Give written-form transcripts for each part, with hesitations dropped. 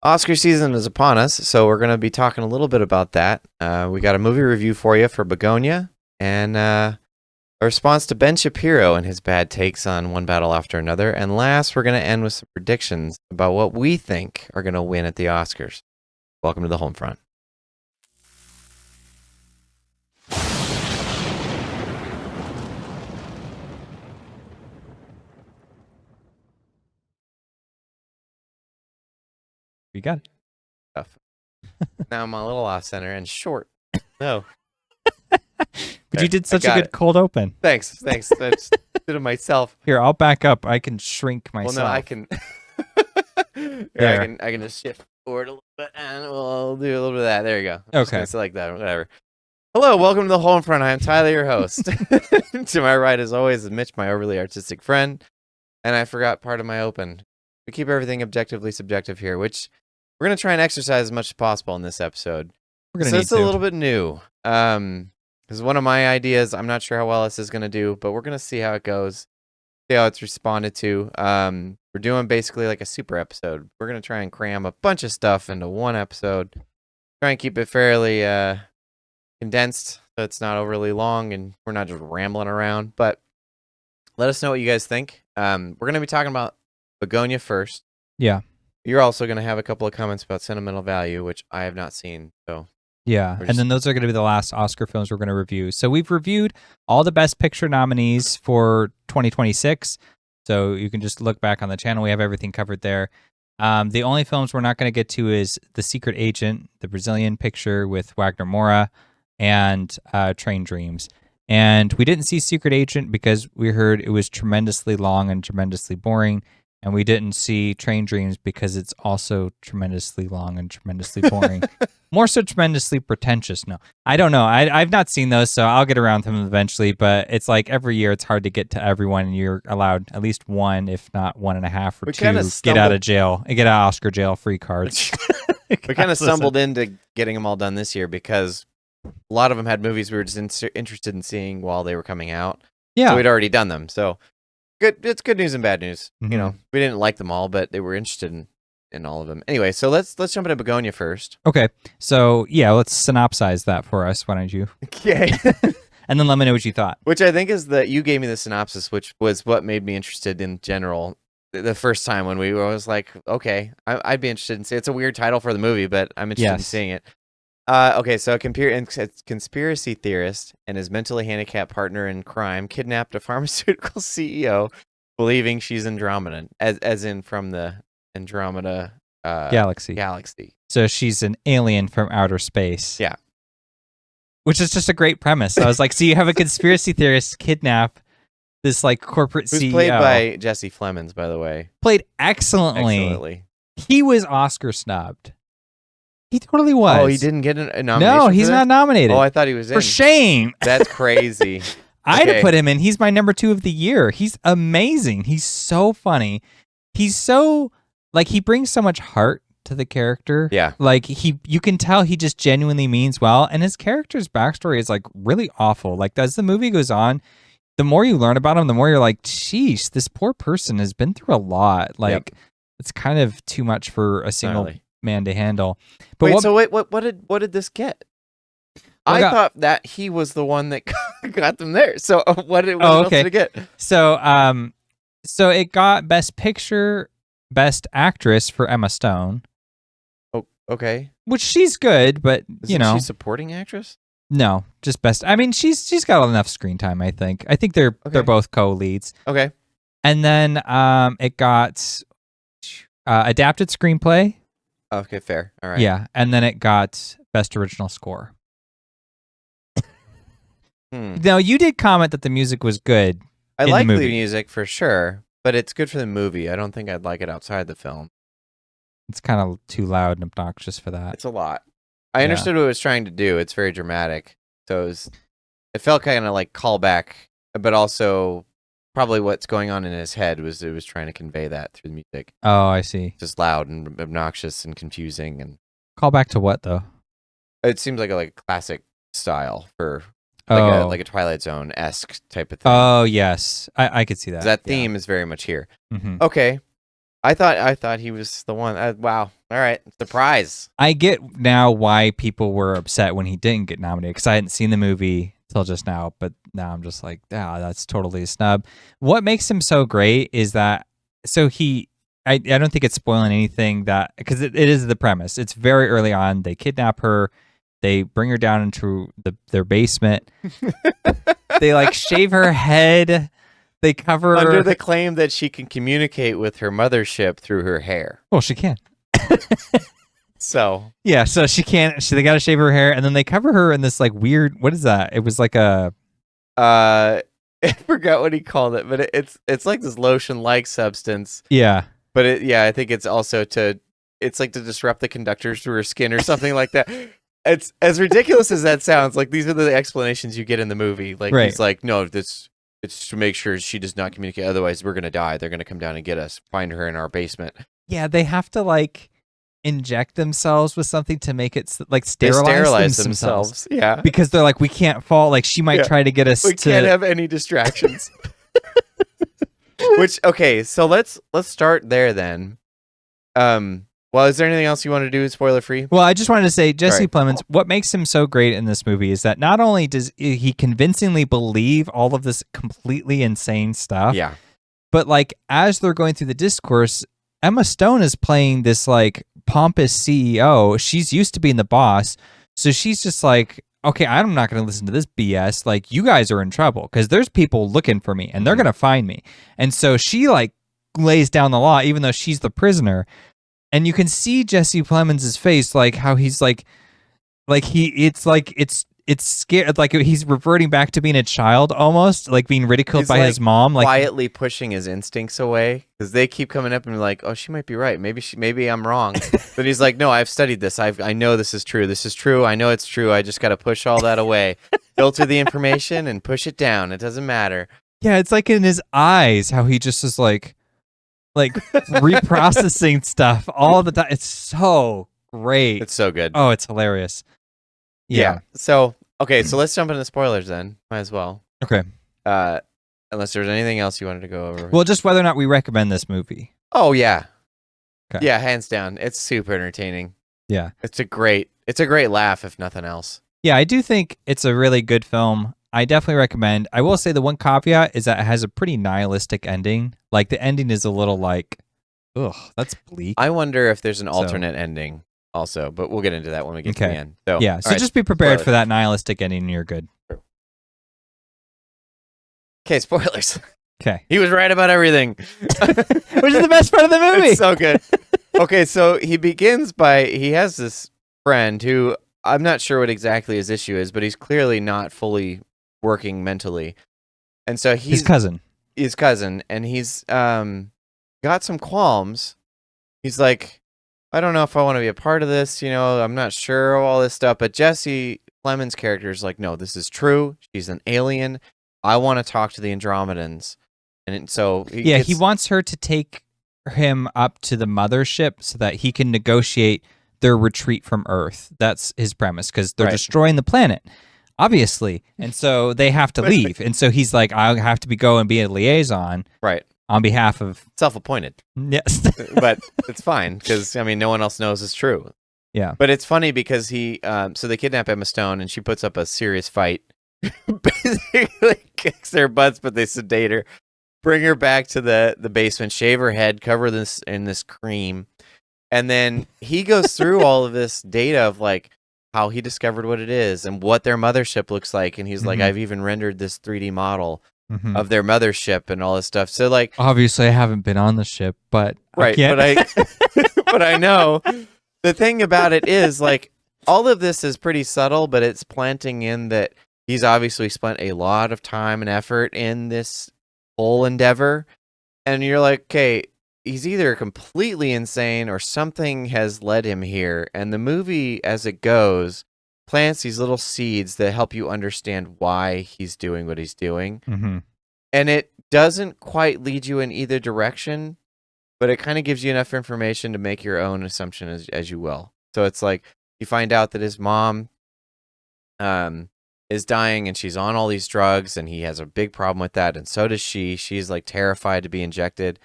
Oscar season is upon us, so we're going to be talking a little bit about that. We got a movie review for you for Bugonia, and a response to Ben Shapiro and his bad takes on One Battle After Another. And last, we're going to end with some predictions about what we think are going to win at the Oscars. Welcome to the HolmFront. You got it. Tough. Now I'm a little off center and short. No. But you did such a good cold open. Thanks. I just did it myself. Here, I'll back up. I can shrink myself. Well, no, I can. I can just shift forward a little bit, and we'll do a little bit of that. There you go. Okay. It's like that. Whatever. Hello, welcome to the HolmFront. I am Tyler, your host. To my right, as always, is Mitch, my overly artistic friend. And I forgot part of my open. We keep everything objectively subjective here, which we're going to try and exercise as much as possible in this episode. We're gonna need it's a little bit new. This is one of my ideas. I'm not sure how well this is going to do, but we're going to see how it goes, see how it's responded to. We're doing basically like a super episode. We're going to try and cram a bunch of stuff into one episode. Try and keep it fairly condensed so it's not overly long and we're not just rambling around. But let us know what you guys think. We're going to be talking about Bugonia first. Yeah. You're also going to have a couple of comments about sentimental value, which I have not seen. So yeah, and then those are going to be the last Oscar films we're going to review. So we've reviewed all the Best Picture nominees for 2026. So you can just look back on the channel. We have everything covered there. The only films we're not going to get to is The Secret Agent, the Brazilian picture with Wagner Moura, and Train Dreams. And we didn't see Secret Agent because we heard it was tremendously long and tremendously boring. And we didn't see Train Dreams because it's also tremendously long and tremendously boring. More so tremendously pretentious. No, I don't know. I've not seen those, so I'll get around to them eventually. But it's like every year it's hard to get to everyone, and you're allowed at least one, if not 1.5 or two, get out of jail, get out of Oscar jail free cards. We kind of stumbled into getting them all done this year because a lot of them had movies we were just interested in seeing while they were coming out. Yeah. So we'd already done them. So good. It's good news and bad news. Mm-hmm. You know, we didn't like them all, but they were interested in all of them. Anyway, so let's jump into Bugonia first. Okay. So yeah, let's synopsize that for us. Why don't you? Okay. And then let me know what you thought. Which I think is you gave me the synopsis, which was what made me interested in general. The first time when I was like, okay, I'd be interested in seeing. It's a weird title for the movie, but I'm interested in seeing it. Okay, so a conspiracy theorist and his mentally handicapped partner in crime kidnapped a pharmaceutical CEO, believing she's Andromeda, as in from the Andromeda galaxy. So she's an alien from outer space. Yeah. Which is just a great premise. I was like, so you have a conspiracy theorist kidnap this like corporate CEO. Who's played by Jesse Plemons, by the way. Played excellently. He was Oscar snubbed. He totally was. Oh, he didn't get a nomination. No, he's not nominated. Oh, I thought he was in. For shame. That's crazy. I'd have put him in. He's my number 2 of the year. He's amazing. He's so funny. He's so like he brings so much heart to the character. Yeah. Like you can tell he just genuinely means well, and his character's backstory is like really awful. Like as the movie goes on, the more you learn about him, the more you're like, geez, this poor person has been through a lot. Like it's kind of too much for a single man to handle. But what did this get? I thought that he was the one that got them there. So what else did it get? So it got Best Picture, Best Actress for Emma Stone. Oh, okay. Which she's good, but Isn't she supporting actress? No, just best. I mean, she's got enough screen time. I think they're both co-leads. Okay. And then it got adapted screenplay. Okay, fair. All right. Yeah, and then it got Best Original Score. Now, you did comment that the music was good. I like the music for sure, but it's good for the movie. I don't think I'd like it outside the film. It's kind of too loud and obnoxious for that. It's a lot. I understood what it was trying to do. It's very dramatic. So it felt kind of like callback, but also probably what's going on in his head was it was trying to convey that through the music. Oh, I see. Just loud and obnoxious and confusing. And call back to what though? It seems like a classic style for like a Twilight Zone-esque type of thing. Oh yes, I could see that. That theme is very much here. Mm-hmm. Okay, I thought he was the one. Wow. All right. Surprise. I get now why people were upset when he didn't get nominated because I hadn't seen the movie till just now, but now I'm just like, that's totally a snub. What makes him so great is that I don't think it's spoiling anything that because it is the premise. It's very early on. They kidnap her, they bring her down into their basement. They like shave her head. They cover under the claim that she can communicate with her mothership through her hair. Well, she can. So yeah, so she can't. They got to shave her hair, and then they cover her in this like weird. What is that? It was like a. I forgot what he called it, but it's like this lotion-like substance. Yeah. But I think it's also it's like to disrupt the conductors through her skin or something like that. It's as ridiculous as that sounds. Like these are the explanations you get in the movie. Like right. He's like, no, it's to make sure she does not communicate. Otherwise, we're gonna die. They're gonna come down and get us. Find her in our basement. Yeah, they have to like inject themselves with something to make it like sterilize themselves. Yeah, because they're like, we can't fall. Like she might try to get us. We can't have any distractions. Which okay, so let's start there then. Well, is there anything else you want to do spoiler free? Well, I just wanted to say Jesse Plemons, what makes him so great in this movie is that not only does he convincingly believe all of this completely insane stuff, but like as they're going through the discourse, Emma Stone is playing this like pompous CEO. She's used to being the boss, so she's just like, okay, I'm not going to listen to this BS. Like, you guys are in trouble because there's people looking for me and they're going to find me. And so she like lays down the law, even though she's the prisoner. And you can see Jesse Plemons' face, like how he's it's scared, like he's reverting back to being a child almost, like being ridiculed by his mom, like quietly pushing his instincts away because they keep coming up and like, oh, she might be right, maybe I'm wrong, but he's like, no, I've studied this, I know this is true, I know it's true, I just got to push all that away, filter the information and push it down, it doesn't matter. Yeah, it's like in his eyes how he just is like reprocessing stuff all the time. It's so great. It's so good. Oh, it's hilarious. Yeah. So, okay, so let's jump into spoilers then. Might as well. Okay. Unless there's anything else you wanted to go over. Well, just whether or not we recommend this movie. Oh, yeah. Okay. Yeah, hands down. It's super entertaining. Yeah. It's a great laugh, if nothing else. Yeah, I do think it's a really good film. I definitely recommend. I will say the one caveat is that it has a pretty nihilistic ending. Like the ending is a little like, ugh, that's bleak. I wonder if there's an alternate ending also, but we'll get into that when we get to the end. So, yeah, so just be prepared for that nihilistic ending and you're good. Okay, spoilers. Okay. He was right about everything. Which is the best part of the movie. It's so good. Okay, so he begins he has this friend who I'm not sure what exactly his issue is, but he's clearly not fully working mentally. And so he's his cousin, and he's got some qualms. He's like, I don't know if I want to be a part of this, I'm not sure of all this stuff, but Jesse Plemons' character is like, no, this is true. She's an alien. I want to talk to the Andromedans. And so he wants her to take him up to the mothership so that he can negotiate their retreat from Earth. That's his premise, because they're destroying the planet, obviously. And so they have to leave. And so he's like, I have to go and be a liaison. Right. On behalf of... Self-appointed. Yes. But it's fine, because, no one else knows it's true. Yeah. But it's funny because so they kidnap Emma Stone, and she puts up a serious fight. Basically kicks their butts, but they sedate her. Bring her back to the basement, shave her head, cover this in this cream. And then he goes through all of this data of like how he discovered what it is and what their mothership looks like. And he's like, I've even rendered this 3D model of their mothership and all this stuff. So like, obviously I haven't been on the ship, but but I know the thing about it is like all of this is pretty subtle, but it's planting in that he's obviously spent a lot of time and effort in this whole endeavor. And you're like, okay, he's either completely insane or something has led him here. And the movie, as it goes, plants these little seeds that help you understand why he's doing what he's doing. And it doesn't quite lead you in either direction, but it kind of gives you enough information to make your own assumption as you will. So it's like you find out that his mom is dying and she's on all these drugs and he has a big problem with that. And so does she. She's like terrified to be injected.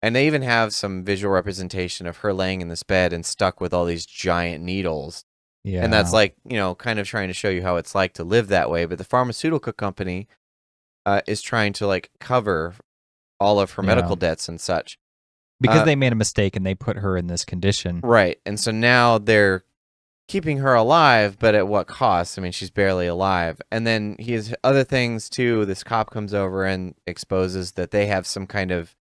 And they even have some visual representation of her laying in this bed and stuck with all these giant needles. Yeah. And that's like, kind of trying to show you how it's like to live that way. But the pharmaceutical company is trying to like cover all of her medical debts and such. Because they made a mistake and they put her in this condition. Right. And so now they're keeping her alive, but at what cost? I mean, she's barely alive. And then he has other things too. This cop comes over and exposes that they have some kind of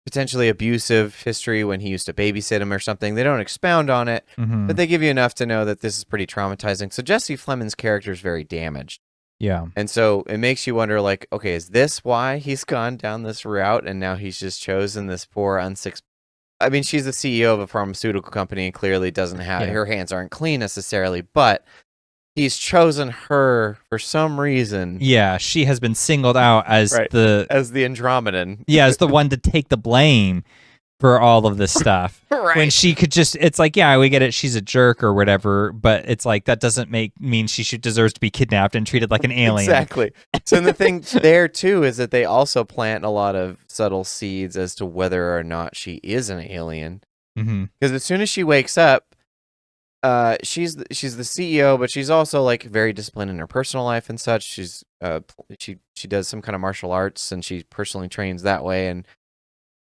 potentially abusive history when he used to babysit him or something. They don't expound on it, but they give you enough to know that this is pretty traumatizing. So Jesse Plemons' character is very damaged. Yeah. And so it makes you wonder, like, okay, is this why he's gone down this route and now he's just chosen this poor, I mean, she's the CEO of a pharmaceutical company and clearly doesn't have, her hands aren't clean necessarily, but he's chosen her for some reason. Yeah, she has been singled out as as the Andromedan. Yeah, as the one to take the blame for all of this stuff. Right. When she could just, it's like, yeah, we get it, she's a jerk or whatever, but it's like, that doesn't mean she deserves to be kidnapped and treated like an alien. Exactly. So the thing there, too, is that they also plant a lot of subtle seeds as to whether or not she is an alien. Because as soon as she wakes up, she's the CEO, but she's also like very disciplined in her personal life and such. She's she does some kind of martial arts and she personally trains that way. And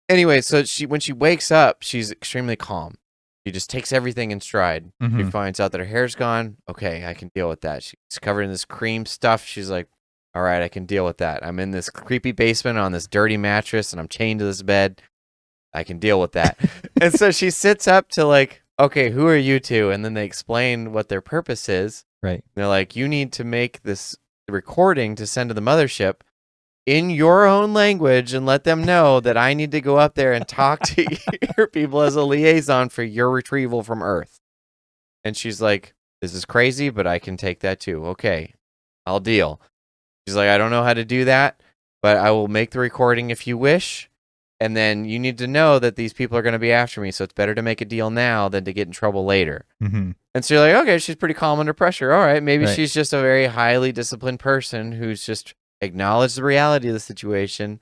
anyway, so when she wakes up, she's extremely calm. She just takes everything in stride. She finds out that her hair's gone. Okay, I can deal with that. She's covered in this cream stuff. She's like, all right, I can deal with that. I'm in this creepy basement on this dirty mattress and I'm chained to this bed. I can deal with that. And so she sits up to like, okay, who are you two? And then they explain what their purpose is. Right. They're like, you need to make this recording to send to the mothership in your own language and let them know that I need to go up there and talk to your people as a liaison for your retrieval from Earth. And she's like, this is crazy, but I can take that too. Okay, I'll deal. She's like, I don't know how to do that, but I will make the recording if you wish. And then you need to know that these people are going to be after me, so it's better to make a deal now than to get in trouble later. And so you're like, okay, she's pretty calm under pressure. All right, maybe she's just a very highly disciplined person who's just acknowledged the reality of the situation,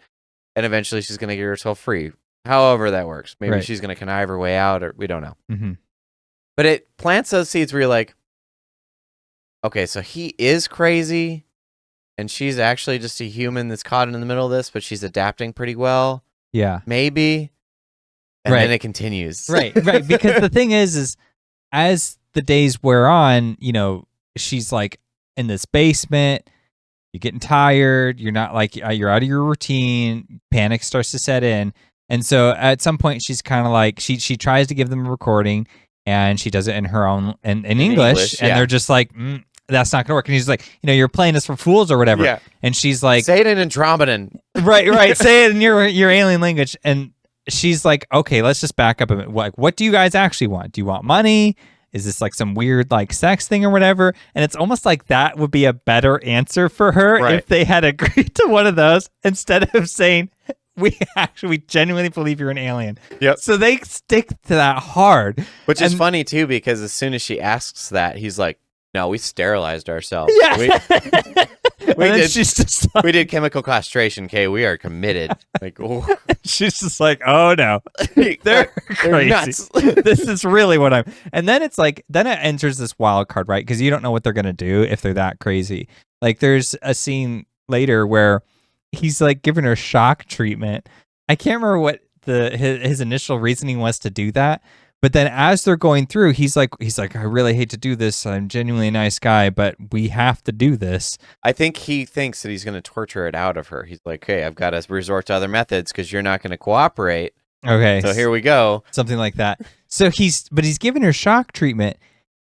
and eventually she's going to get herself free. However that works. Maybe she's going to connive her way out, or we don't know. But it plants those seeds where you're like, okay, so he is crazy, and she's actually just a human that's caught in the middle of this, but she's adapting pretty well. Yeah. Maybe. And then it continues. Right. Because the thing is as the days wear on, she's like in this basement, you're getting tired, you're not like, you're out of your routine, panic starts to set in. And so at some point she's kind of like, she tries to give them a recording and she does it in her own, in English. And they're just like, that's not gonna work. And he's like, you're playing us for fools or whatever. Yeah. And she's like, say it in Andromedan. Right. Say it in your alien language. And she's like, okay, let's just back up a bit. Like, what do you guys actually want? Do you want money? Is this like some weird like sex thing or whatever? And it's almost like that would be a better answer for her if they had agreed to one of those instead of saying, we genuinely believe you're an alien. Yep. So they stick to that hard. Which is funny too, because as soon as she asks that, he's like, no, we sterilized ourselves. Yeah. We did chemical castration, Kay. We are committed. Like, she's just like, oh no, they're crazy. Nuts. This is really what I'm. And then it's like, then it enters this wild card, right? Because you don't know what they're gonna do if they're that crazy. Like, there's a scene later where he's like giving her shock treatment. I can't remember what his initial reasoning was to do that. But then as they're going through, he's like, I really hate to do this. I'm genuinely a nice guy, but we have to do this. I think he thinks that he's going to torture it out of her. He's like, hey, I've got to resort to other methods because you're not going to cooperate. Okay. So here we go. Something like that. So he's giving her shock treatment.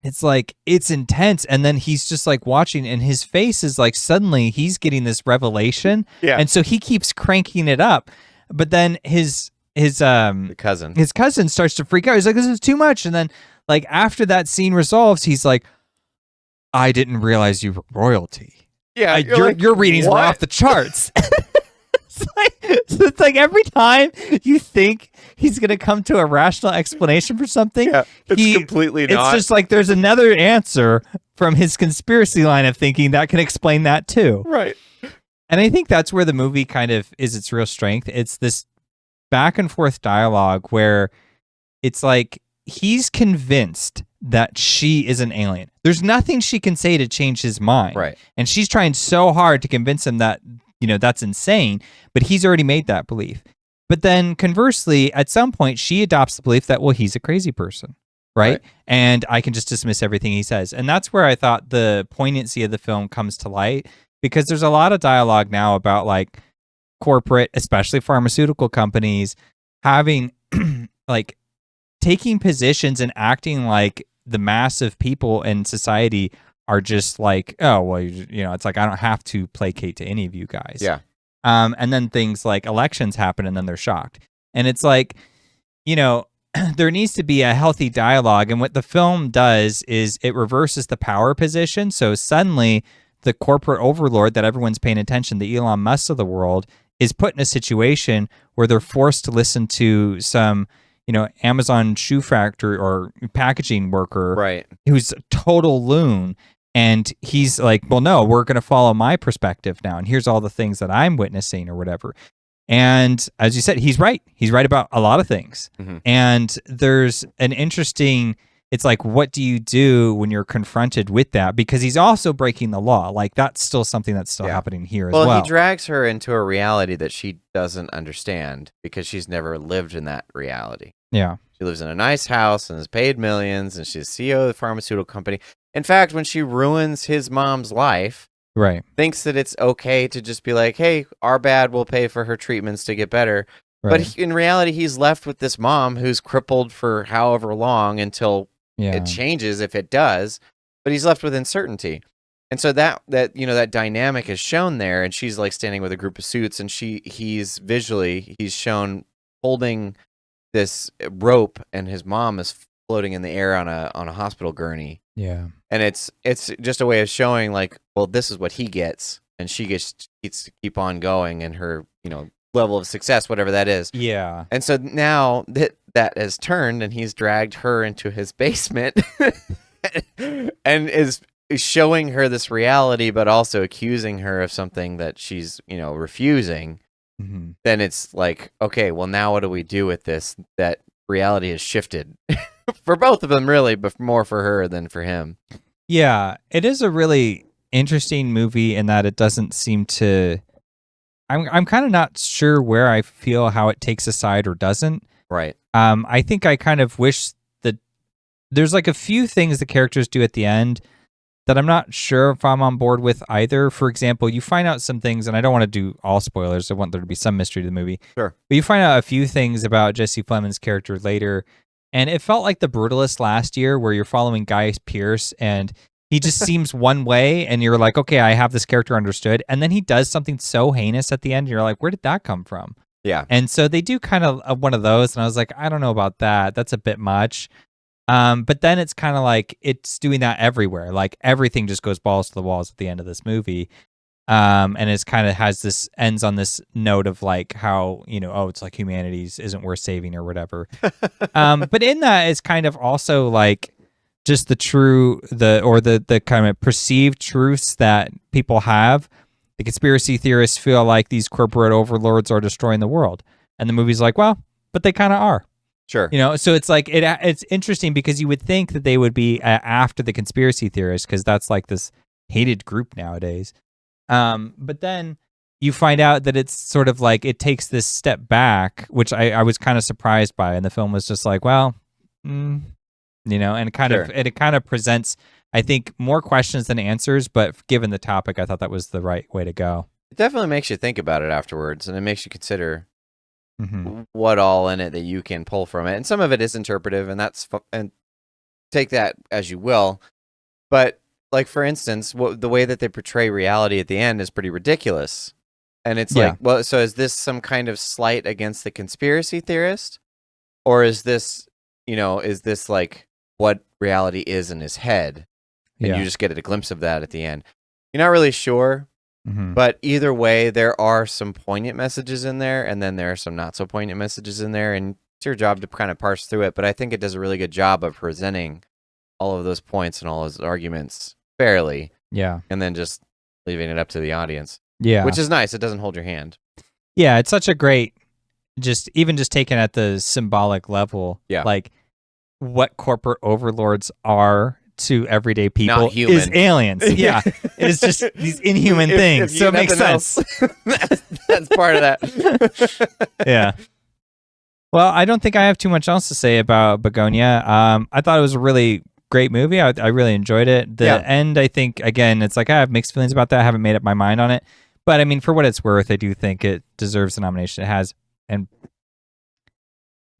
It's like, it's intense. And then he's just like watching and his face is like, suddenly he's getting this revelation. Yeah. And so he keeps cranking it up. But then his cousin starts to freak out. He's like, this is too much. And then like after that scene resolves, he's like, I didn't realize you were royalty. Yeah, your readings were off the charts. It's like every time you think he's gonna come to a rational explanation for something, it's completely not. It's just like there's another answer from his conspiracy line of thinking that can explain that too. Right. And I think that's where the movie kind of is its real strength. It's this back and forth dialogue where it's like he's convinced that she is an alien. There's nothing she can say to change his mind. Right. And she's trying so hard to convince him that, that's insane, but he's already made that belief. But then conversely, at some point, she adopts the belief that, well, he's a crazy person, right? And I can just dismiss everything he says. And that's where I thought the poignancy of the film comes to light, because there's a lot of dialogue now about like corporate, especially pharmaceutical companies, having like taking positions and acting like the mass of people in society are just like, oh, well, it's like, I don't have to placate to any of you guys. Yeah. And then things like elections happen and then they're shocked. And it's like, there needs to be a healthy dialogue. And what the film does is it reverses the power position. So suddenly the corporate overlord that everyone's paying attention, the Elon Musk of the world, is put in a situation where they're forced to listen to some, Amazon shoe factory or packaging worker who's a total loon. And he's like, well, no, we're going to follow my perspective now. And here's all the things that I'm witnessing or whatever. And as you said, he's right. He's right about a lot of things. Mm-hmm. And there's an interesting, it's like, what do you do when you're confronted with that? Because he's also breaking the law. Like, that's still something that's still happening here as well. Well, he drags her into a reality that she doesn't understand because she's never lived in that reality. Yeah. She lives in a nice house and is paid millions, and she's CEO of the pharmaceutical company. In fact, when she ruins his mom's life, thinks that it's okay to just be like, hey, our bad, we'll pay for her treatments to get better. But in reality, he's left with this mom who's crippled for however long until it changes, if it does. But he's left with uncertainty. And so that dynamic is shown there, and she's like standing with a group of suits, and he's shown holding this rope, and his mom is floating in the air on a hospital gurney. Yeah. And it's just a way of showing like, well, this is what he gets, and she gets to keep on going, and her, level of success, whatever that is. Yeah. And so now that has turned, and he's dragged her into his basement and is showing her this reality, but also accusing her of something that she's, refusing. Mm-hmm. Then it's like, okay, well, now what do we do with this? That reality has shifted for both of them, really, but more for her than for him. Yeah, it is a really interesting movie in that it doesn't seem to. I'm kind of not sure where I feel how it takes a side or doesn't. Right. I think I kind of wish that there's like a few things the characters do at the end that I'm not sure if I'm on board with either. For example, you find out some things, and I don't want to do all spoilers. I want there to be some mystery to the movie. Sure. But you find out a few things about Jesse Plemons' character later, and it felt like The Brutalist last year, where you're following Guy Pearce, and he just seems one way, and you're like, okay, I have this character understood. And then he does something so heinous at the end, and you're like, where did that come from? Yeah. And so they do kind of one of those, and I was like, I don't know about that. That's a bit much. But then it's kind of like it's doing that everywhere. Like everything just goes balls to the walls at the end of this movie. And it's kind of ends on this note of like how, it's like humanities isn't worth saving or whatever. But in that is kind of also like just the kind of perceived truths that people have. The conspiracy theorists feel like these corporate overlords are destroying the world. And the movie's like, well, but they kind of are. Sure. So it's like it's interesting because you would think that they would be after the conspiracy theorists because that's like this hated group nowadays. But then you find out that it's sort of like it takes this step back, which I was kind of surprised by, and the film was just like, well, and it kind of presents, I think, more questions than answers. But given the topic, I thought that was the right way to go. It definitely makes you think about it afterwards, and it makes you consider. Mm-hmm. What all in it that you can pull from it, and some of it is interpretive, and and take that as you will. But like for instance, the way that they portray reality at the end is pretty ridiculous, and it's like, well, so is this some kind of slight against the conspiracy theorist, or is this like what reality is in his head, and you just get a glimpse of that at the end? You're not really sure. Mm-hmm. But either way, there are some poignant messages in there, and then there are some not so poignant messages in there, and it's your job to kind of parse through it. But I think it does a really good job of presenting all of those points and all those arguments fairly. Yeah. And then just leaving it up to the audience. Yeah. Which is nice. It doesn't hold your hand. Yeah, it's such a great just taken at the symbolic level, Yeah. like what corporate overlords are to everyday people Not human. is aliens. Yeah, it's just these inhuman things. So it makes sense. That's part of that. Yeah. Well, I don't think I have too much else to say about Bugonia. I thought it was a really great movie. I really enjoyed it. The end, I think, again, it's like I have mixed feelings about that. I haven't made up my mind on it. But I mean, for what it's worth, I do think it deserves the nomination it has. And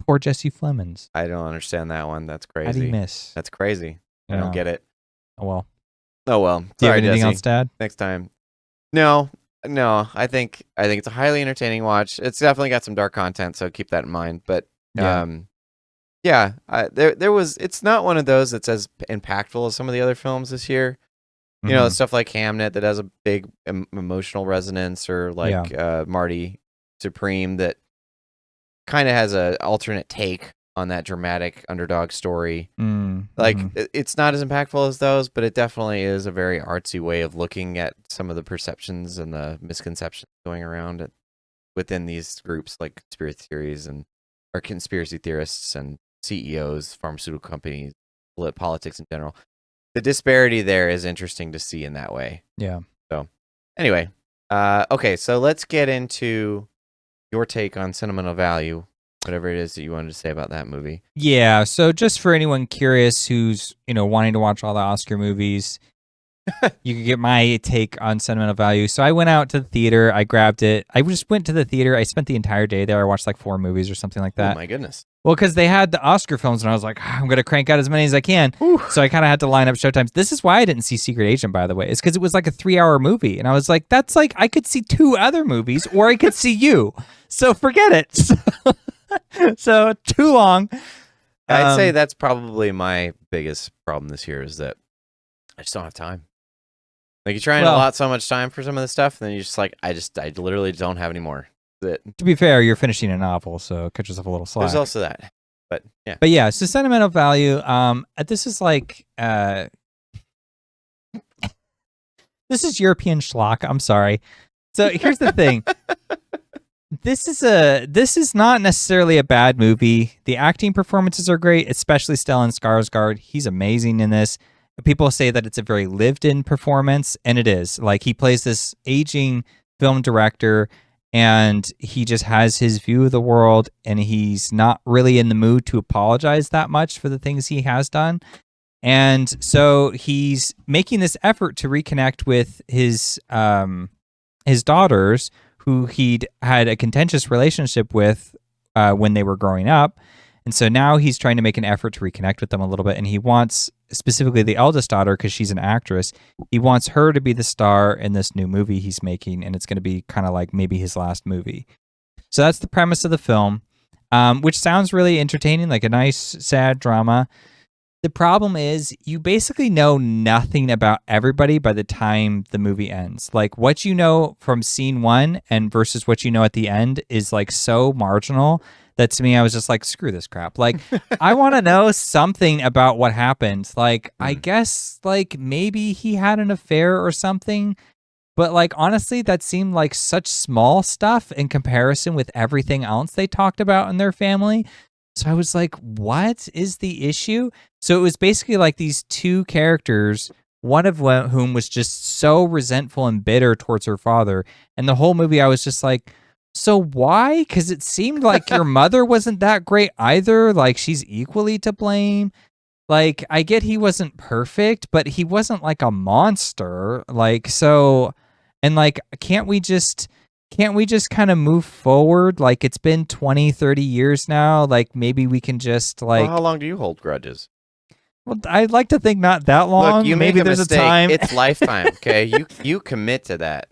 poor Jesse Plemons. I don't understand that one. That's crazy. How do you miss? That's crazy. I don't get it. Oh, well. Oh, well. Do you have Sorry, anything Jesse. else to add? Next time. No. I think it's a highly entertaining watch. It's definitely got some dark content, so keep that in mind. But there was. It's not one of those that's as impactful as some of the other films this year. You know, stuff like Hamnet that has a big emotional resonance, or like Marty Supreme that kind of has an alternate take on that dramatic underdog story. It's not as impactful as those, but it definitely is a very artsy way of looking at some of the perceptions and the misconceptions going around within these groups, like conspiracy theories or conspiracy theorists and CEOs, pharmaceutical companies, politics in general. The disparity there is interesting to see in that way. Yeah. So anyway, okay, so let's get into your take on sentimental value, whatever it is that you wanted to say about that movie. Yeah, so just for anyone curious who's, wanting to watch all the Oscar movies, you can get my take on sentimental value. So I went out to the theater, I grabbed it. I just went to the theater. I spent the entire day there. I watched like 4 movies or something like that. Oh my goodness. Well, because they had the Oscar films, and I was like, I'm going to crank out as many as I can. Whew. So I kind of had to line up showtimes. This is why I didn't see Secret Agent, by the way. It's because it was like a 3-hour movie. And I was like, that's like, I could see 2 other movies, or I could see you. So forget it. So too long. I'd say that's probably my biggest problem this year is that I just don't have time. Like, you try and allot so much time for some of the stuff, and then you're just like, I literally don't have any more. To be fair, you're finishing a novel, so cut yourself a little slack. There's also that. But yeah. But yeah, so sentimental value. This is like this is European schlock. I'm sorry. So here's the thing. This is not necessarily a bad movie. The acting performances are great, especially Stellan Skarsgård. He's amazing in this. People say that it's a very lived-in performance, and it is. Like, he plays this aging film director, and he just has his view of the world, and he's not really in the mood to apologize that much for the things he has done. And so he's making this effort to reconnect with his daughters, who he'd had a contentious relationship with when they were growing up. And so now he's trying to make an effort to reconnect with them a little bit. And he wants, specifically the eldest daughter, because she's an actress, he wants her to be the star in this new movie he's making. And it's going to be kind of like maybe his last movie. So that's the premise of the film, which sounds really entertaining, like a nice, sad drama. The problem is you basically know nothing about everybody by the time the movie ends. Like, what you know from scene 1 and versus what you know at the end is like so marginal that to me, I was just like, screw this crap. Like, I want to know something about what happened. Like, I guess like maybe he had an affair or something. But like, honestly, that seemed like such small stuff in comparison with everything else they talked about in their family. So I was like, what is the issue? So it was basically like these 2 characters, one of whom was just so resentful and bitter towards her father. And the whole movie, I was just like, so why? Because it seemed like your mother wasn't that great either. Like, she's equally to blame. Like, I get he wasn't perfect, but he wasn't like a monster. Like, so, and like, can't we just kind of move forward? Like, it's been 20, 30 years now. Like, maybe we can just like... Well, how long do you hold grudges? Well, I'd like to think not that long. Look, you maybe there's mistake. a time. It's lifetime, okay? You commit to that.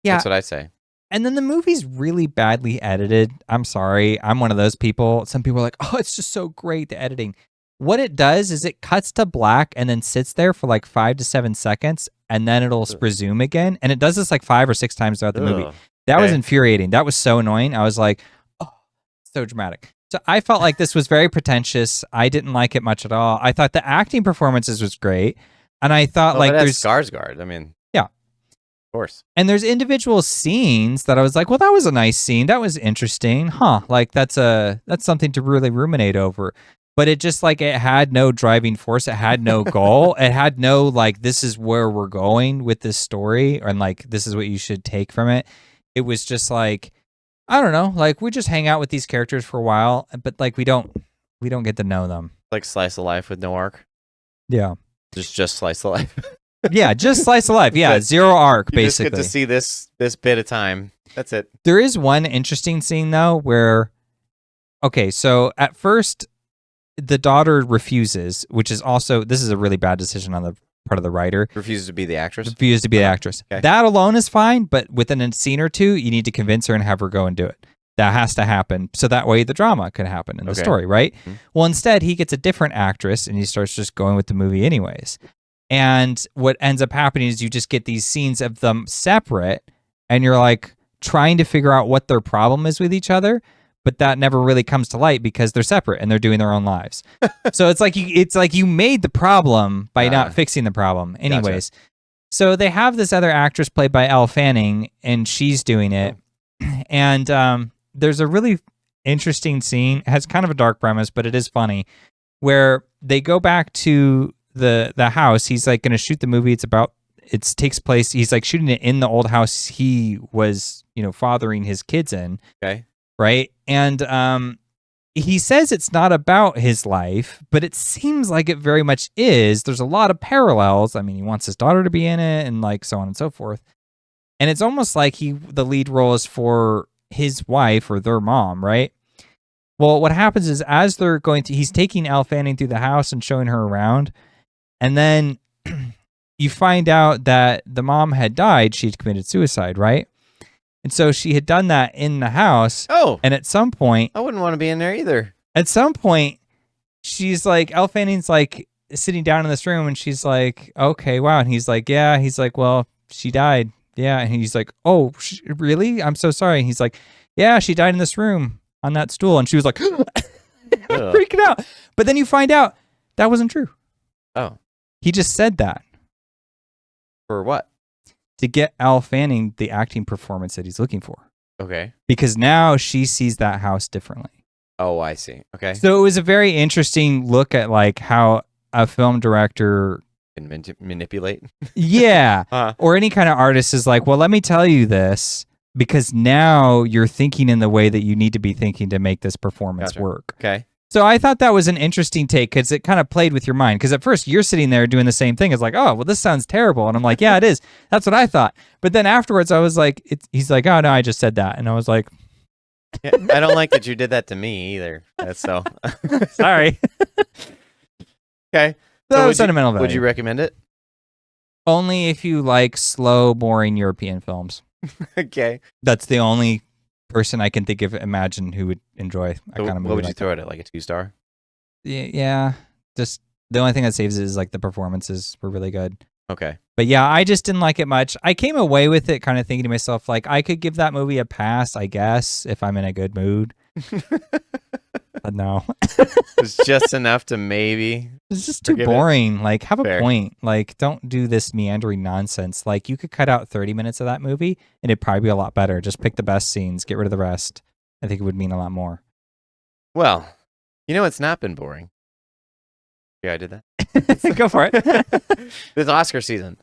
Yeah. That's what I say. And then the movie's really badly edited. I'm sorry. I'm one of those people. Some people are like, oh, it's just so great, the editing. What it does is it cuts to black and then sits there for like 5 to 7 seconds, and then it'll resume again. And it does this like 5 or 6 times throughout the movie. That was infuriating. That was so annoying. I was like, oh, so dramatic. So I felt like this was very pretentious. I didn't like it much at all. I thought the acting performances was great. And I thought there's Skarsgård. I mean, yeah. course. And there's individual scenes that I was like, well, that was a nice scene. That was interesting. Huh. Like that's something to really ruminate over. But it just like it had no driving force. It had no goal. It had no like this is where we're going with this story and like this is what you should take from it. It was just like I don't know, like we just hang out with these characters for a while, but like we don't get to know them. Like slice of life with no arc. Yeah. Just slice of life. Yeah, just slice of life. Yeah, zero arc, you basically. just get to see this bit of time. That's it. There is one interesting scene though where, okay, so at first the daughter refuses, which is also this is a really bad decision on the part of the writer. Refuses to be the actress. Refuses to be the actress. Okay. That alone is fine, but within a scene or two, you need to convince her and have her go and do it. That has to happen, so that way the drama can happen in the story, right? Mm-hmm. Well, instead he gets a different actress and he starts just going with the movie anyways. And what ends up happening is you just get these scenes of them separate and you're like trying to figure out what their problem is with each other, but that never really comes to light because they're separate and they're doing their own lives. So it's like you made the problem by not fixing the problem. Anyways, gotcha. So they have this other actress played by Elle Fanning and she's doing it. And there's a really interesting scene. It has kind of a dark premise, but it is funny where they go back to the house. He's like going to shoot the movie. It takes place. He's like shooting it in the old house he was, fathering his kids in. Okay. Right. And he says it's not about his life, but it seems like it very much is. There's a lot of parallels. I mean, he wants his daughter to be in it and like so on and so forth. And it's almost like the lead role is for his wife or their mom, right? Well, what happens is as they're he's taking Elle Fanning through the house and showing her around. And then you find out that the mom had died. She'd committed suicide, right? And so she had done that in the house. Oh. And at some point... I wouldn't want to be in there either. At some point, she's like... Elle Fanning's like sitting down in this room and she's like, okay, wow. And he's like, yeah. He's like, well, she died. Yeah. And he's like, oh, really? I'm so sorry. And he's like, yeah, she died in this room on that stool. And she was like, freaking out. But then you find out that wasn't true. Oh. He just said that. For what? To get Elle Fanning the acting performance that he's looking for. Okay. Because now she sees that house differently. Oh, I see. Okay. So it was a very interesting look at like how a film director can manipulate. Yeah. Or any kind of artist is like, well, let me tell you this because now you're thinking in the way that you need to be thinking to make this performance work. Okay. So I thought that was an interesting take because it kind of played with your mind. Because at first you're sitting there doing the same thing. It's like, oh, well, this sounds terrible. And I'm like, yeah, it is. That's what I thought. But then afterwards I was like, he's like, oh, no, I just said that. And I was like. Yeah, I don't like that you did that to me either. That's so. Sorry. Okay. So sentimental value. Would you recommend it? Only if you like slow, boring European films. Okay. That's the only person I can think of, imagine who would enjoy a kind of movie. What would you like throw it at, like a 2-star? Yeah. Just the only thing that saves it is like the performances were really good. Okay. But yeah, I just didn't like it much. I came away with it kind of thinking to myself, like, I could give that movie a pass, I guess, if I'm in a good mood. But no. It's just enough to maybe. It's just too boring. Like, have Fair. a point. Like, don't do this meandering nonsense. Like, you could cut out 30 minutes of that movie and it'd probably be a lot better. Just pick the best scenes, get rid of the rest. I think it would mean a lot more. Well, it's not been boring. Yeah, I did that. Go for it. This Oscar season.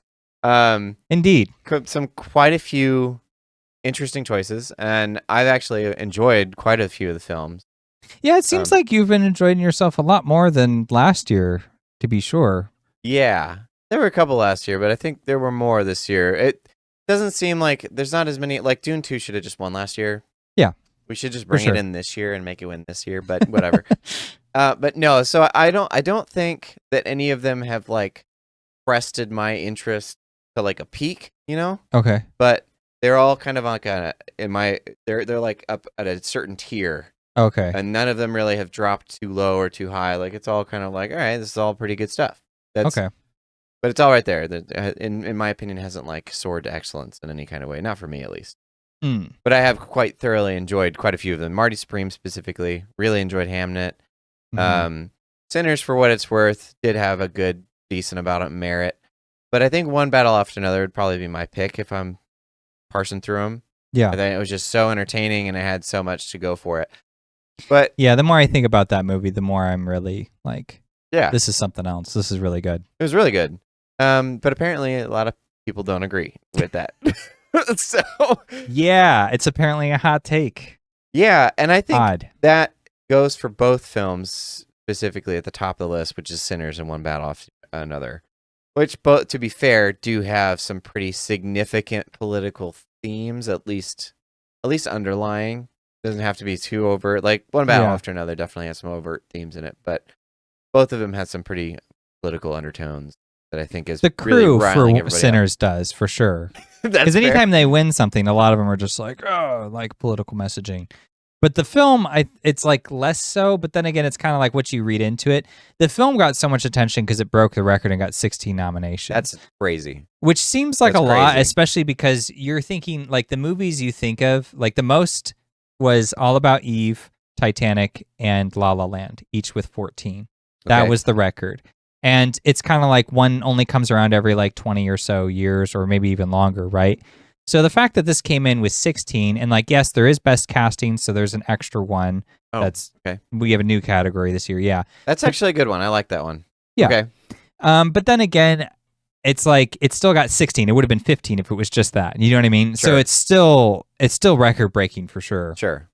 Indeed. Quite a few interesting choices, and I've actually enjoyed quite a few of the films. Yeah, it seems like you've been enjoying yourself a lot more than last year, to be sure. Yeah, there were a couple last year, but I think there were more this year. It doesn't seem like there's not as many. Like Dune 2 should have just won last year. Yeah. We should just bring it in this year and make it win this year, but whatever. But no, so I don't think that any of them have like crested my interest to like a peak, Okay. But they're all kind of like they're like up at a certain tier. Okay. And none of them really have dropped too low or too high. Like it's all kind of like, all right, this is all pretty good stuff. Okay. But it's all right there. In my opinion, hasn't like soared to excellence in any kind of way. Not for me, at least. But I have quite thoroughly enjoyed quite a few of them. Marty Supreme specifically, really enjoyed Hamnet. Mm-hmm. Sinners, for what it's worth, did have a decent amount of merit. But I think One Battle After Another would probably be my pick if I'm parsing through them. Yeah. I think it was just so entertaining and it had so much to go for it. But yeah, the more I think about that movie, the more I'm really like, yeah, this is something else. This is really good. it was really good. But apparently a lot of people don't agree with that. So Yeah, it's apparently a hot take. yeah, and I think Odd. that goes for both films, specifically at the top of the list, which is Sinners and One Battle After Another. Which, both, to be fair, do have some pretty significant political themes, at least underlying. Doesn't have to be too overt. Like One Battle After Another definitely has some overt themes in it, but both of them had some pretty political undertones that I think is The really crew riling for everybody Sinners does, for sure. up. Because anytime they win something, a lot of them are just like, oh, like political messaging. But the film, it's like less so. But then again, it's kind of like what you read into it. The film got so much attention because it broke the record and got 16 nominations. That's crazy. Which seems like That's a lot, crazy. especially because you're thinking like the movies you think of, like the most was All About Eve, Titanic, and La La Land, each with 14. That Okay. was the record. And it's kind of like one only comes around every like 20 or so years, or maybe even longer, right? So the fact that this came in with 16, and like, yes, there is best casting, so there's an extra one. Oh, That's okay. We have a new category this year, yeah. That's actually a good one. I like that one. Yeah. Okay. But then again, it's like it still got 16. It would have been 15 if it was just that. You know what I mean? So Sure. it's still record breaking for sure. Sure.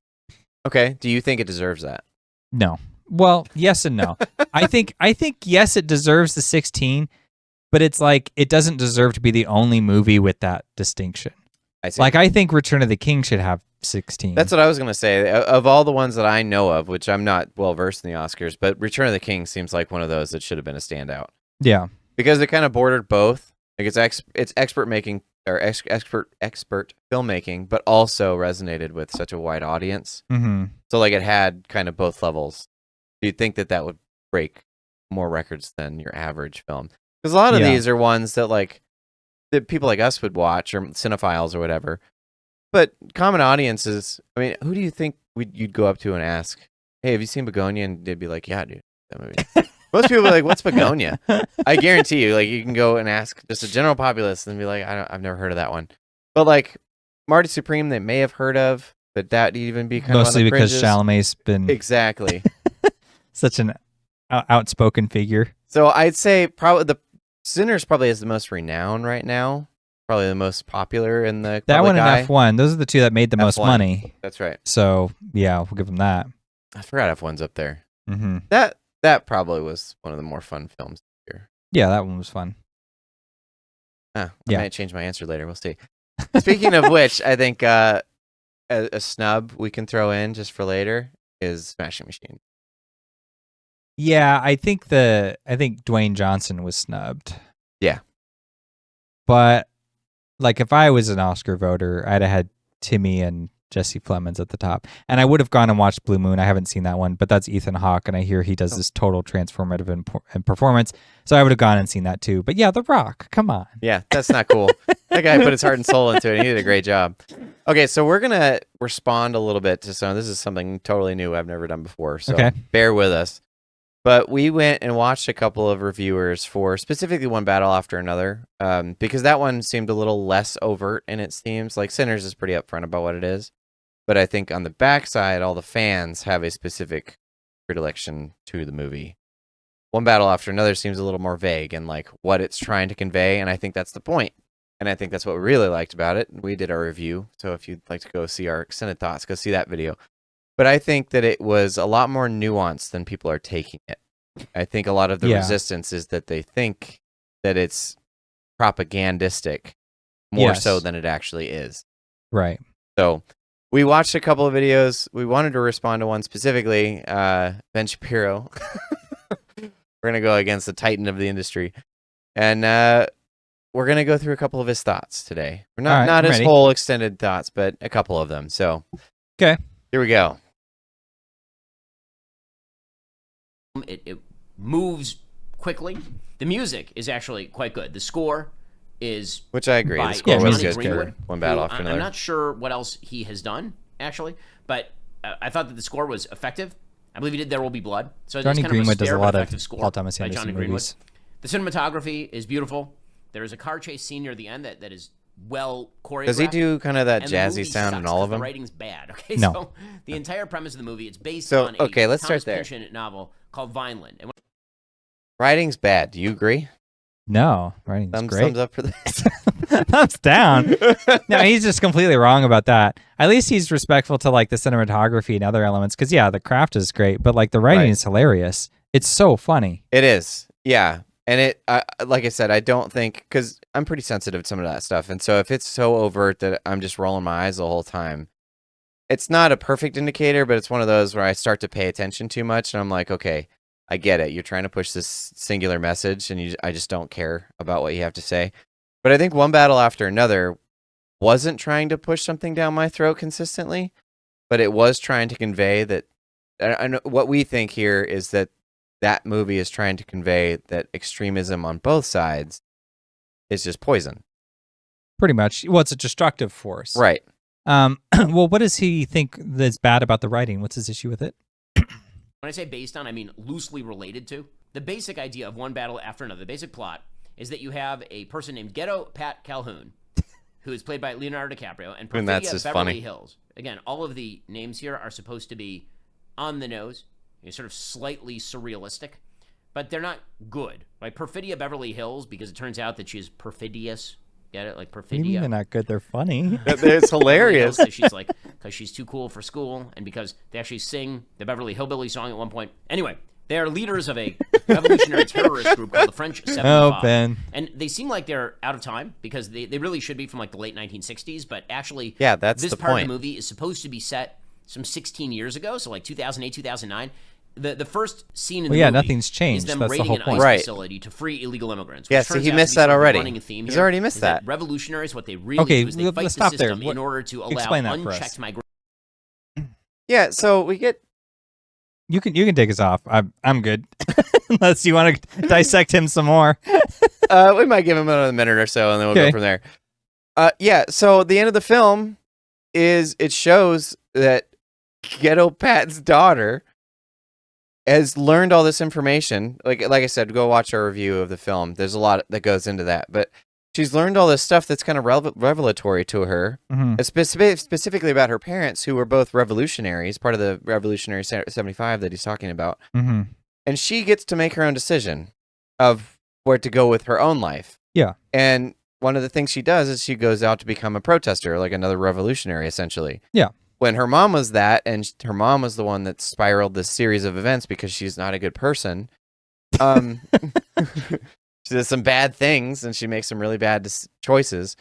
Okay. Do you think it deserves that? No. Well, yes and no. I think yes, it deserves the 16, but it's like it doesn't deserve to be the only movie with that distinction. I see. Like I think Return of the King should have 16. That's what I was going to say. Of all the ones that I know of, which I'm not well versed in the Oscars, but Return of the King seems like one of those that should have been a standout. Yeah. Because it kind of bordered both. Like it's expert making or expert filmmaking, but also resonated with such a wide audience. Mm-hmm. So like it had kind of both levels. Do you think that would break more records than your average film? Because a lot of these are ones that like that people like us would watch, or cinephiles or whatever. But common audiences, I mean, who do you think you'd go up to and ask, "Hey, have you seen Bugonia?" And they'd be like, "Yeah, dude, that movie." Most people are like, "What's Bugonia?" I guarantee you, like, you can go and ask just a general populace and be like, "I've never heard of that one." But like Marty Supreme, they may have heard of, but that even be kind Mostly of on the because fringes. Chalamet's been Exactly. such an outspoken figure. So I'd say probably the Sinners probably has the most renown right now. Probably the most popular in the That one public eye. and F1, those are the two that made the most F1. money. That's right. So yeah, we'll give them that. I forgot F1's up there. Mm-hmm. That probably was one of the more fun films here. Yeah, that one was fun. I Yeah. might change my answer later. We'll see. Speaking of which, I think a snub we can throw in just for later is Smashing Machine. Yeah, I think Dwayne Johnson was snubbed. Yeah. But like if I was an Oscar voter, I'd have had Timmy and Jesse Plemons at the top. And I would have gone and watched Blue Moon. I haven't seen that one, but that's Ethan Hawke, and I hear he does this total transformative in performance. So I would have gone and seen that too. But yeah, The Rock, come on. Yeah, that's not cool. That guy put his heart and soul into it, and he did a great job. Okay, so we're going to respond a little bit to some. This is something totally new I've never done before, so Okay. bear with us. But we went and watched a couple of reviewers for specifically One Battle After Another, because that one seemed a little less overt in its themes. Like Sinners is pretty upfront about what it is. But I think on the backside, all the fans have a specific predilection to the movie. One Battle After Another seems a little more vague in like what it's trying to convey, and I think that's the point. And I think that's what we really liked about it. We did our review, so if you'd like to go see our extended thoughts, go see that video. But I think that it was a lot more nuanced than people are taking it. I think a lot of the resistance is that they think that it's propagandistic more so than it actually is. Right. So we watched a couple of videos. We wanted to respond to one specifically, Ben Shapiro. We're going to go against the titan of the industry. And we're going to go through a couple of his thoughts today. We're not his whole extended thoughts, but a couple of them. So, okay. Here we go. It moves quickly. The music is actually quite good. The score is... Which I agree. The score was good for One Battle After Another. I'm not sure what else he has done, actually, but I thought that the score was effective. I believe he did There Will Be Blood. So Johnny it's kind Greenwood of a does a spare lot but of effective score Paul Thomas by Anderson Johnny Greenwood. movies. The cinematography is beautiful. There is a car chase scene near the end that is well choreographed. Does he do kind of that and the jazzy movie sound in sucks all 'cause of them? The writing's bad. Okay, No. so the entire premise of the movie, it's based So, on a okay, let's Thomas start there. Pynchon novel called Vineland. And Writing's bad. Do you agree? No, writing's great. Thumbs up for this. Thumbs down. No, he's just completely wrong about that. At least he's respectful to like the cinematography and other elements. Because yeah, the craft is great, but like the writing Right. is hilarious. It's so funny. It is. Yeah. And like I said, I don't think, because I'm pretty sensitive to some of that stuff. And so if it's so overt that I'm just rolling my eyes the whole time, it's not a perfect indicator, but it's one of those where I start to pay attention too much. And I'm like, okay, I get it. You're trying to push this singular message, and I just don't care about what you have to say. But I think One Battle After Another wasn't trying to push something down my throat consistently, but it was trying to convey that. I know what we think here is that movie is trying to convey that extremism on both sides is just poison. Pretty much. Well, it's a destructive force. Right. Well, what does he think that's bad about the writing? What's his issue with it? when I say based on, I mean loosely related to. The basic idea of One Battle After Another, the basic plot, is that you have a person named Ghetto Pat Calhoun, who is played by Leonardo DiCaprio, and And that's Perfidia just Beverly funny. Hills. Again, all of the names here are supposed to be on the nose, sort of slightly surrealistic, but they're not good. Like Perfidia Beverly Hills, because it turns out that she's perfidious. Get it? Like What do you mean Perfidia. they're not good? They're funny. It's hilarious. Because she's too cool for school, and because they actually sing the Beverly Hillbilly song at one point. Anyway, they are leaders of a revolutionary terrorist group called the French 75. Oh, Ben. And they seem like they're out of time, because they really should be from like the late 1960s, but actually Yeah, that's this the part point. of the movie is supposed to be set some 16 years ago, so like 2008, 2009. The first scene in the Well, yeah, movie nothing's changed. is them That's the raiding whole an point. ICE Right. facility to free illegal immigrants. Yeah, which see, turns he out to missed be that sort of a already. running theme He's here, already missed is that. revolutionaries, what they really Okay, do is they let's fight the stop there. system in order to allow Explain that for us. unchecked migration. Yeah, so we get You can take us off. I'm good. Unless you want to dissect him some more. we might give him another minute or so, and then we'll Okay. go from there. Yeah, so the end of the film is it shows that Ghetto Pat's daughter has learned all this information. Like I said, go watch our review of the film. There's a lot that goes into that, but she's learned all this stuff that's kind of revelatory to her, Mhm. specifically about her parents, who were both revolutionaries, part of the Revolutionary 75 that he's talking about. Mhm. And she gets to make her own decision of where to go with her own life. Yeah. And one of the things she does is she goes out to become a protester, like another revolutionary, essentially. Yeah. When her mom was that, and her mom was the one that spiraled this series of events because she's not a good person. She does some bad things, and she makes some really bad choices.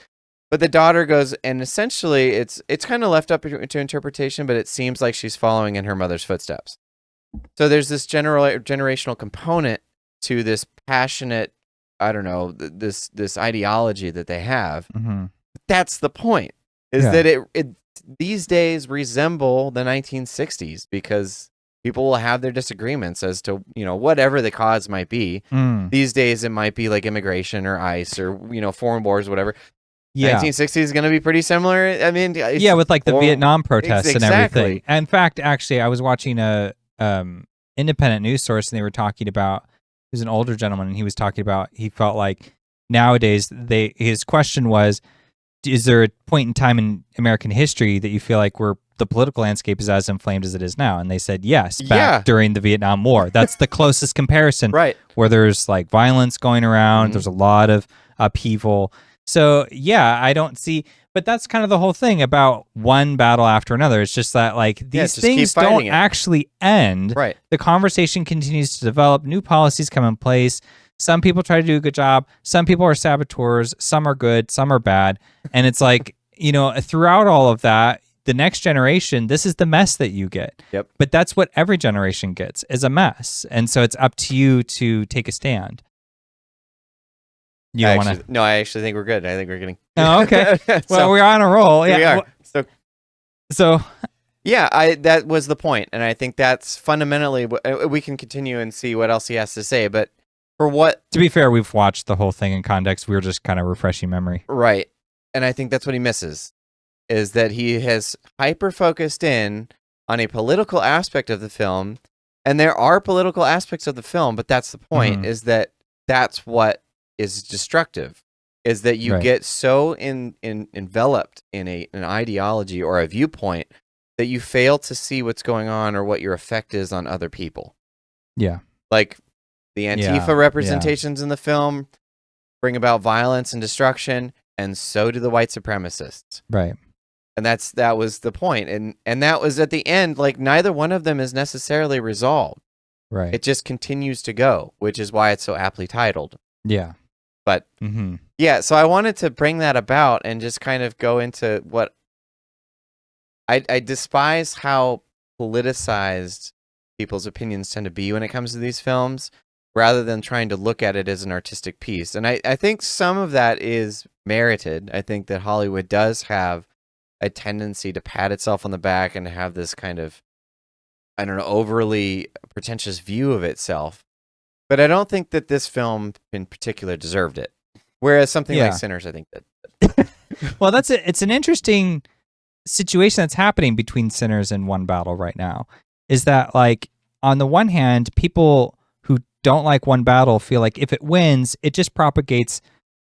But the daughter goes, and essentially, it's kind of left up to interpretation, but it seems like she's following in her mother's footsteps. So there's this generational component to this passionate, I don't know, this ideology that they have. Mhm. That's the point, is Yeah. that it these days resemble the 1960s, because people will have their disagreements as to, whatever the cause might be. Mm. These days, it might be like immigration or ICE or, foreign wars, whatever. Yeah. 1960s is going to be pretty similar. I mean, Yeah, with like the Vietnam protests and exactly. everything. In fact, actually, I was watching a independent news source, and they were talking about, he was an older gentleman, and he was talking about, he felt like nowadays his question was, is there a point in time in American history that you feel like the political landscape is as inflamed as it is now? And they said yes, back during the Vietnam War. That's the closest comparison, Right. where there's like violence going around. Mhm. There's a lot of upheaval. So yeah, I don't see, but that's kind of the whole thing about One Battle After Another. It's just that like these just keep things fighting don't it. actually end. Right. The conversation continues to develop. New policies come in place. Some people try to do a good job. Some people are saboteurs. Some are good. Some are bad. And it's like, throughout all of that, the next generation, this is the mess that you get. Yep. But that's what every generation gets, is a mess. And so it's up to you to take a stand. You don't want to. No, I actually think we're good. I think we're getting. Oh, okay. Well, So, we're on a roll. here we Yeah. are. So Yeah, that was the point, and I think that's fundamentally. We can continue and see what else he has to say, but for what to be fair, we've watched the whole thing in context. We were just kind of refreshing memory. right, and I think that's what he misses, is that he has hyper focused in on a political aspect of the film, and there are political aspects of the film, but that's the point, Mhm. is that that's what is destructive. is that you Right. get so enveloped in an ideology or a viewpoint that you fail to see what's going on or what your effect is on other people. Yeah. Like the Antifa Yeah. representations in the film bring about violence and destruction, and so do the white supremacists. Right. And that was the point. And that was at the end, like neither one of them is necessarily resolved. Right. It just continues to go, which is why it's so aptly titled. Yeah. But Mm-hmm. yeah, so I wanted to bring that about and just kind of go into what I despise how politicized people's opinions tend to be when it comes to these films, rather than trying to look at it as an artistic piece. And I think some of that is merited. I think that Hollywood does have a tendency to pat itself on the back and to have this kind of, I don't know, overly pretentious view of itself. But I don't think that this film in particular deserved it. Whereas something like Sinners, I think that. Well, it's an interesting situation that's happening between Sinners and One Battle right now. Is that, like, on the one hand, people who don't like One Battle feel like if it wins, it just propagates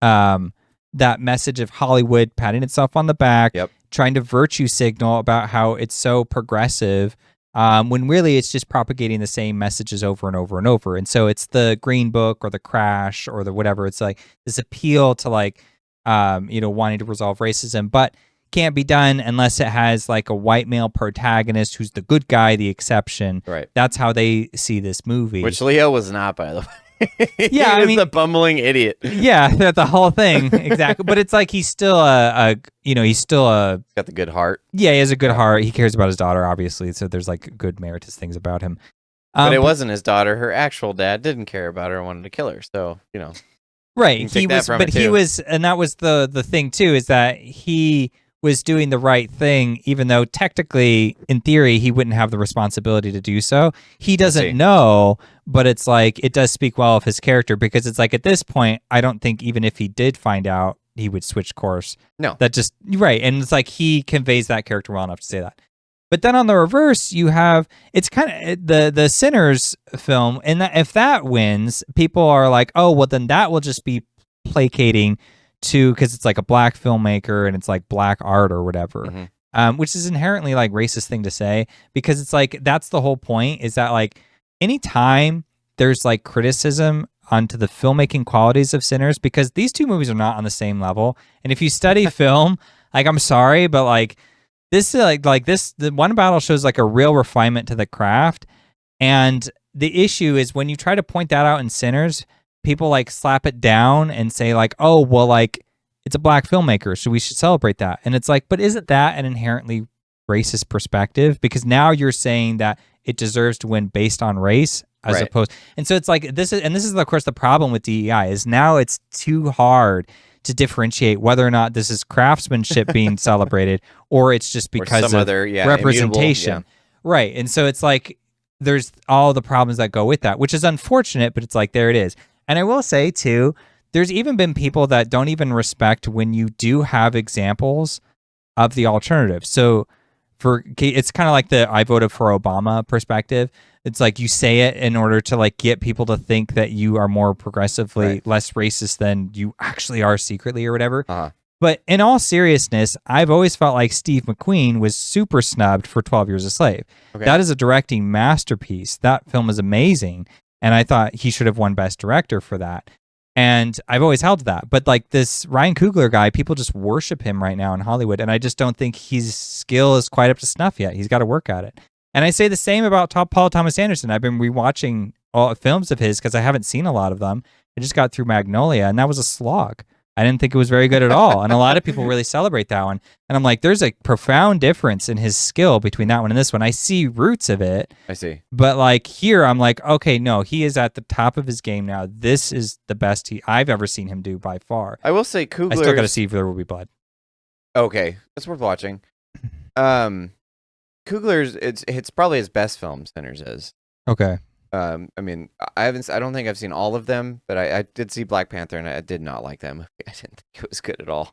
that message of Hollywood patting itself on the back, trying to virtue signal about how it's so progressive, when really it's just propagating the same messages over and over and over. And so it's the Green Book or the Crash or the whatever. It's like this appeal to, like, wanting to resolve racism, but can't be done unless it has like a white male protagonist who's the good guy, the exception. Right. That's how they see this movie. Which Leo was not, by the way. Yeah, he was the bumbling idiot. Yeah, the whole thing, exactly. But it's like he's still he's got the good heart. Yeah, he has a good heart. He cares about his daughter, obviously. So there's like good meritorious things about him. But it wasn't his daughter. Her actual dad didn't care about her and wanted to kill her. So right. He was, but he was, and that was the thing too, is that he was doing the right thing, even though technically, in theory, he wouldn't have the responsibility to do so. He doesn't know, but it's like, it does speak well of his character, because it's like, at this point, I don't think even if he did find out, he would switch course. No. That just, right. And it's like, he conveys that character well enough to say that. But then on the reverse, you have, it's kind of the Sinners film, and that if that wins, people are like, oh, well, then that will just be placating to, because it's like a black filmmaker and it's like black art or whatever, which is inherently like racist thing to say, because it's like, that's the whole point, is that like anytime there's like criticism onto the filmmaking qualities of Sinners, because these two movies are not on the same level. And if you study film, like, I'm sorry, but like this is like this, the One Battle shows like a real refinement to the craft. And the issue is when you try to point that out in Sinners, people like slap it down and say like, oh, well, like it's a black filmmaker, so we should celebrate that. And it's like, but isn't that an inherently racist perspective? Because now you're saying that it deserves to win based on race as opposed. And so it's like, this is of course the problem with DEI, is now it's too hard to differentiate whether or not this is craftsmanship being celebrated or it's just because of other, representation. Right. And so it's like, there's all the problems that go with that, which is unfortunate, but it's like, there it is. And I will say, too, there's even been people that don't even respect when you do have examples of the alternative. So it's kind of like the I voted for Obama perspective. It's like you say it in order to like get people to think that you are more progressively less racist than you actually are secretly or whatever. But in all seriousness, I've always felt like Steve McQueen was super snubbed for 12 Years a Slave. That is a directing masterpiece. That film is amazing. And I thought he should have won Best Director for that. And I've always held to that. But like this Ryan Coogler guy, people just worship him right now in Hollywood. And I just don't think his skill is quite up to snuff yet. He's got to work at it. And I say the same about Paul Thomas Anderson. I've been rewatching all films of his because I haven't seen a lot of them. I just got through Magnolia, and that was a slog. I didn't think it was very good at all. And a lot of people really celebrate that one. And I'm like, there's a profound difference in his skill between that one and this one. I see roots of it. I see. But like here, I'm like, okay, no, he is at the top of his game now. This is the best I've ever seen him do by far. I will say Coogler. I still got to see if There Will Be Blood. Okay. That's worth watching. Coogler's, it's probably his best film, Sinners is. Okay. I mean, I don't think I've seen all of them, but I did see Black Panther, and I did not like that movie. I didn't think it was good at all.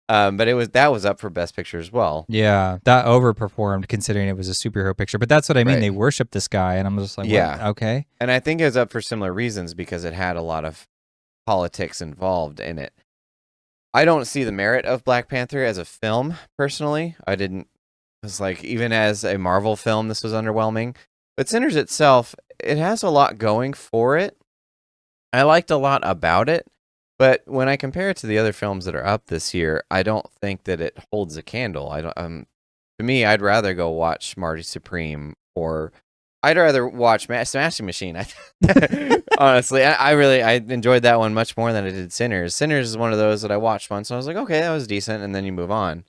But that was up for Best Picture as well. Yeah, that overperformed considering it was a superhero picture. But that's what I mean. They worship this guy, and I'm just like, yeah, what? Okay. And I think it was up for similar reasons because it had a lot of politics involved in it. I don't see the merit of Black Panther as a film, personally. I didn't. It's like, even as a Marvel film, this was underwhelming. But Sinners itself, it has a lot going for it. I liked a lot about it. But when I compare it to the other films that are up this year, I don't think that it holds a candle. I don't. To me, I'd rather go watch Marty Supreme, or I'd rather watch Smashing Machine. Honestly, I enjoyed that one much more than I did Sinners. Sinners is one of those that I watched once and I was like, okay, that was decent, and then you move on.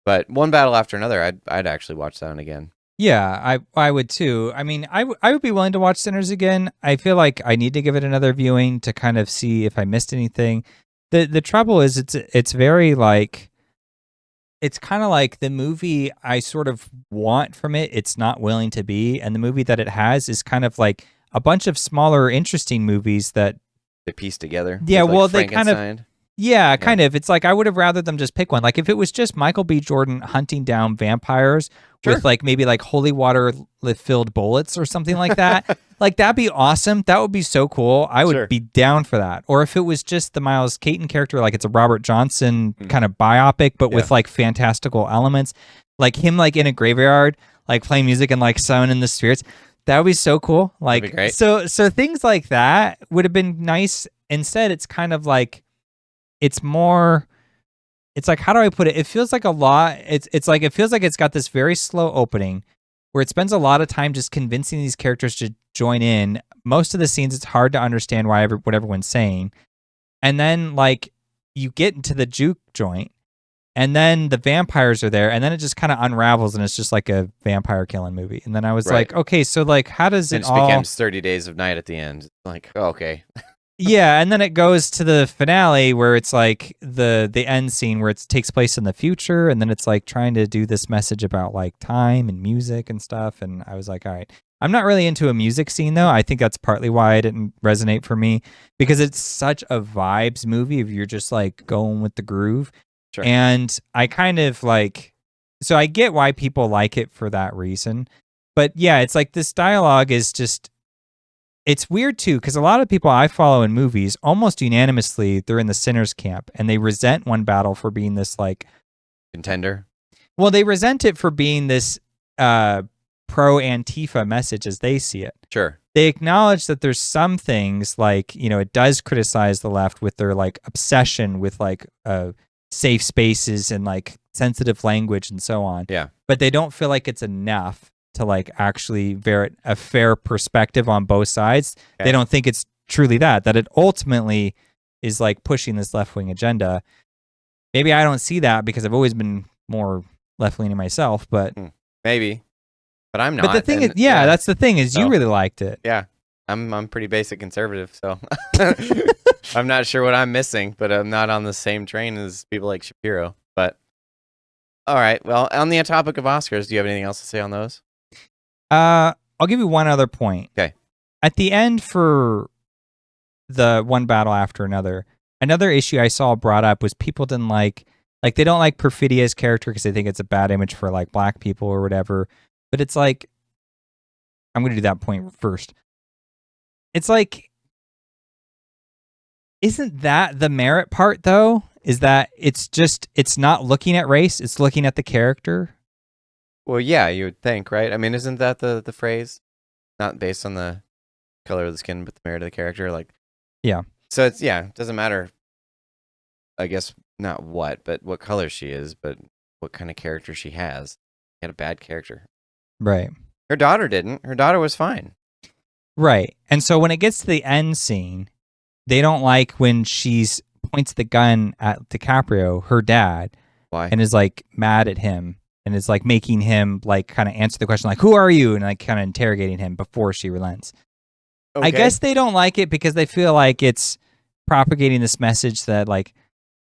But one battle after another, I'd actually watch that one again. Yeah, I would too. I mean, I would be willing to watch Sinners again. I feel like I need to give it another viewing to kind of see if I missed anything. The trouble is it's very like, it's kind of like the movie I sort of want from it, it's not willing to be, and the movie that it has is kind of like a bunch of smaller interesting movies that they piece together. Yeah, like well, they kind of Yeah, kind of. It's like I would have rather them just pick one. Like if it was just Michael B. Jordan hunting down vampires with like maybe like holy water filled bullets or something like that, like that'd be awesome. That would be so cool. I would be down for that. Or if it was just the Miles Caton character, like it's a Robert Johnson kind of biopic, but with like fantastical elements, like him like in a graveyard, like playing music and like summoning the spirits. That would be so cool. Like so things like that would have been nice. Instead, it's kind of like, it's more, it's like, how do I put it? It feels like a lot. It's like, it feels like it's got this very slow opening where it spends a lot of time just convincing these characters to join in. Most of the scenes, it's hard to understand what everyone's saying. And then like you get into the juke joint and then the vampires are there and then it just kind of unravels and it's just like a vampire killing movie. And then I was like, okay, so like, how does it all... becomes 30 Days of Night at the end. Like, oh, okay. Yeah, and then it goes to the finale where it's like the end scene where it takes place in the future, and then it's like trying to do this message about like time and music and stuff. And I was like, all right, I'm not really into a music scene though. I think that's partly why it didn't resonate for me, because it's such a vibes movie if you're just like going with the groove. Sure. And I kind of like, so I get why people like it for that reason. But yeah, it's like this dialogue is just, it's weird too, because a lot of people I follow in movies, almost unanimously, they're in the Sinners camp and they resent One Battle for being this like contender. Well, they resent it for being this pro Antifa message as they see it. Sure. They acknowledge that there's some things like, you know, it does criticize the left with their like obsession with like safe spaces and like sensitive language and so on. Yeah. But they don't feel like it's enough to like actually merit a fair perspective on both sides. Okay. They don't think it's truly that it ultimately is like pushing this left-wing agenda. Maybe I don't see that because I've always been more left-leaning myself, but maybe. But I'm not. But the thing is, that's the thing is you really liked it. Yeah. I'm pretty basic conservative, so I'm not sure what I'm missing, but I'm not on the same train as people like Shapiro. But all right. Well, on the topic of Oscars, do you have anything else to say on those? I'll give you one other point. Okay. At the end for the One Battle After Another, another issue I saw brought up was people didn't like they don't like Perfidia's character because they think it's a bad image for like black people or whatever. But it's like, I'm going to do that point first. It's like, isn't that the merit part though? Is that it's not looking at race, it's looking at the character? Well, yeah, you would think, right? I mean, isn't that the phrase? Not based on the color of the skin, but the merit of the character. Like, yeah. So it's it doesn't matter. I guess not what color she is, but what kind of character she has. She had a bad character, right? Her daughter didn't. Her daughter was fine, right? And so when it gets to the end scene, they don't like when she's points the gun at DiCaprio, her dad, why? And is like mad at him. And it's like making him like kind of answer the question like, who are you? And like kind of interrogating him before she relents. Okay. I guess they don't like it because they feel like it's propagating this message that like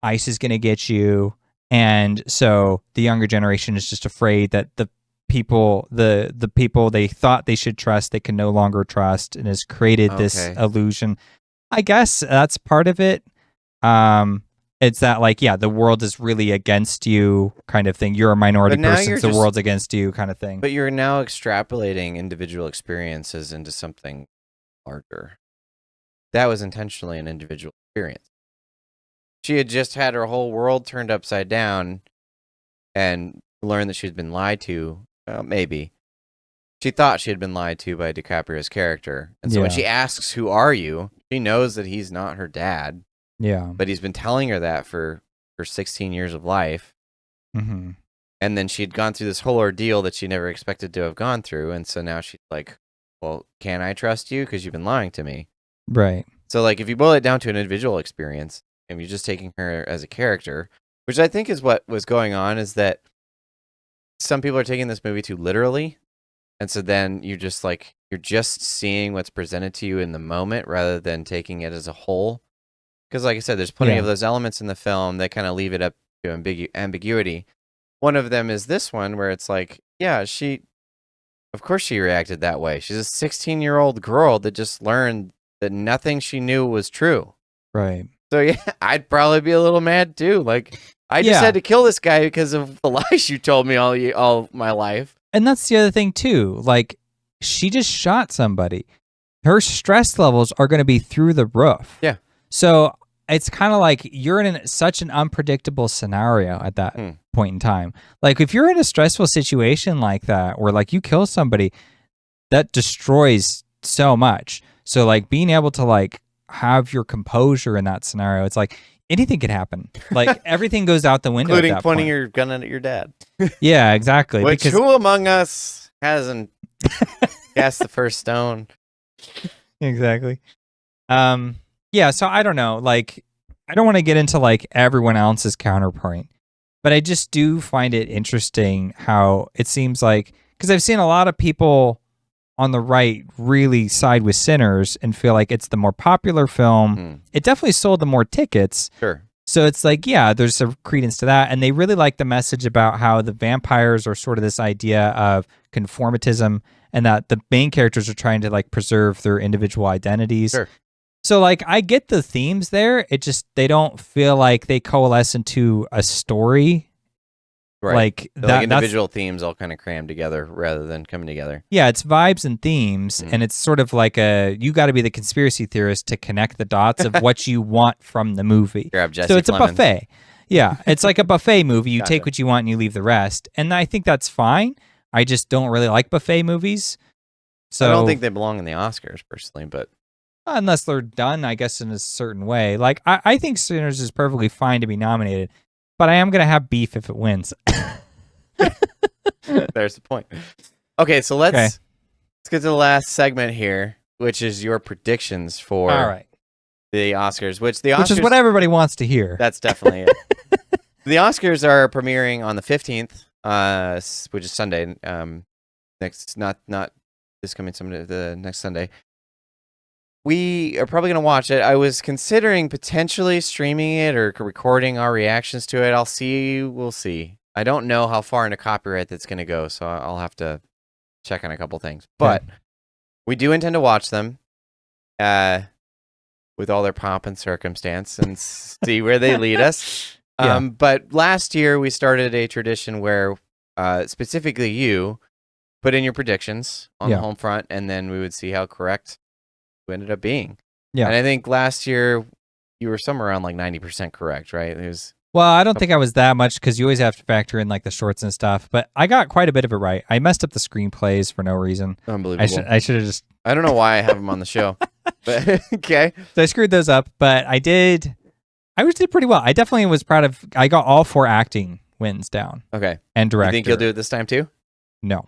ICE is going to get you. And so the younger generation is just afraid that the people they thought they should trust, they can no longer trust, and has created this illusion. I guess that's part of it. It's that like, yeah, the world is really against you kind of thing. You're a minority person, so the world's against you kind of thing. But you're now extrapolating individual experiences into something larger. That was intentionally an individual experience. she had just had her whole world turned upside down and learned that she'd been lied to. Well, maybe. She thought she had been lied to by DiCaprio's character. And so when she asks, who are you? She knows that he's not her dad. Yeah. But he's been telling her that for 16 years of life. Mm-hmm. And then she'd gone through this whole ordeal that she never expected to have gone through. And so now she's like, well, can I trust you? Because you've been lying to me. Right. So, like, if you boil it down to an individual experience, and you're just taking her as a character, which I think is what was going on, is that some people are taking this movie too literally. And so then you're just seeing what's presented to you in the moment rather than taking it as a whole. Because, like I said, there's plenty of those elements in the film that kind of leave it up to ambiguity. One of them is this one where it's like, yeah, of course she reacted that way. She's a 16-year-old girl that just learned that nothing she knew was true. Right. So, yeah, I'd probably be a little mad, too. Like, I just had to kill this guy because of the lies you told me all my life. And that's the other thing, too. Like, she just shot somebody. Her stress levels are going to be through the roof. Yeah. So it's kind of like you're in such an unpredictable scenario at that point in time. Like, if you're in a stressful situation like that, where, like, you kill somebody, that destroys so much. So, like, being able to, like, have your composure in that scenario, it's like anything could happen. Like, everything goes out the window, including at that pointing point. your gun at your dad. Yeah, exactly. Which who among us hasn't cast the first stone? Exactly. Yeah, so I don't know. Like, I don't want to get into like everyone else's counterpoint, but I just do find it interesting how it seems like, because I've seen a lot of people on the right really side with Sinners and feel like it's the more popular film. It definitely sold the more tickets. Sure. So it's like, yeah, there's some credence to that. And they really like the message about how the vampires are sort of this idea of conformatism and that the main characters are trying to like preserve their individual identities. Sure. So like, I get the themes there. It just, they don't feel like they coalesce into a story. Right. Like, like individual themes all kind of crammed together rather than coming together. Yeah, it's vibes and themes, and it's sort of like you got to be the conspiracy theorist to connect the dots of what you want from the movie. Grab Jesse so it's Plemons. a buffet. Yeah, it's like a buffet movie. You Gotcha. take what you want and you leave the rest. And I think that's fine. I just don't really like buffet movies. So I don't think they belong in the Oscars personally, but unless they're done, I guess, in a certain way. Like, I think Sinners is perfectly fine to be nominated, but I am going to have beef if it wins. there's the point. Okay, so let's get to the last segment here, which is your predictions for the Oscars, which is what everybody wants to hear. That's definitely it. The Oscars are premiering on the 15th, which is Sunday. Next, not this coming Sunday, the next Sunday. We are probably going to watch it. I was considering potentially streaming it or recording our reactions to it. We'll see. I don't know how far into copyright that's going to go, so I'll have to check on a couple things. But we do intend to watch them with all their pomp and circumstance and see where they lead us. But last year, we started a tradition where specifically you put in your predictions on the HolmFront, and then we would see how correct you ended up being. Yeah. And I think last year, you were somewhere around like 90% correct, right? Well, I don't think I was that much because you always have to factor in like the shorts and stuff, but I got quite a bit of it right. I messed up the screenplays for no reason. Unbelievable. I should have just... I don't know why I have them on the show, but okay. So I screwed those up, but I did pretty well. I definitely was proud of... I got all 4 acting wins down. Okay. And director. You think you'll do it this time too? No.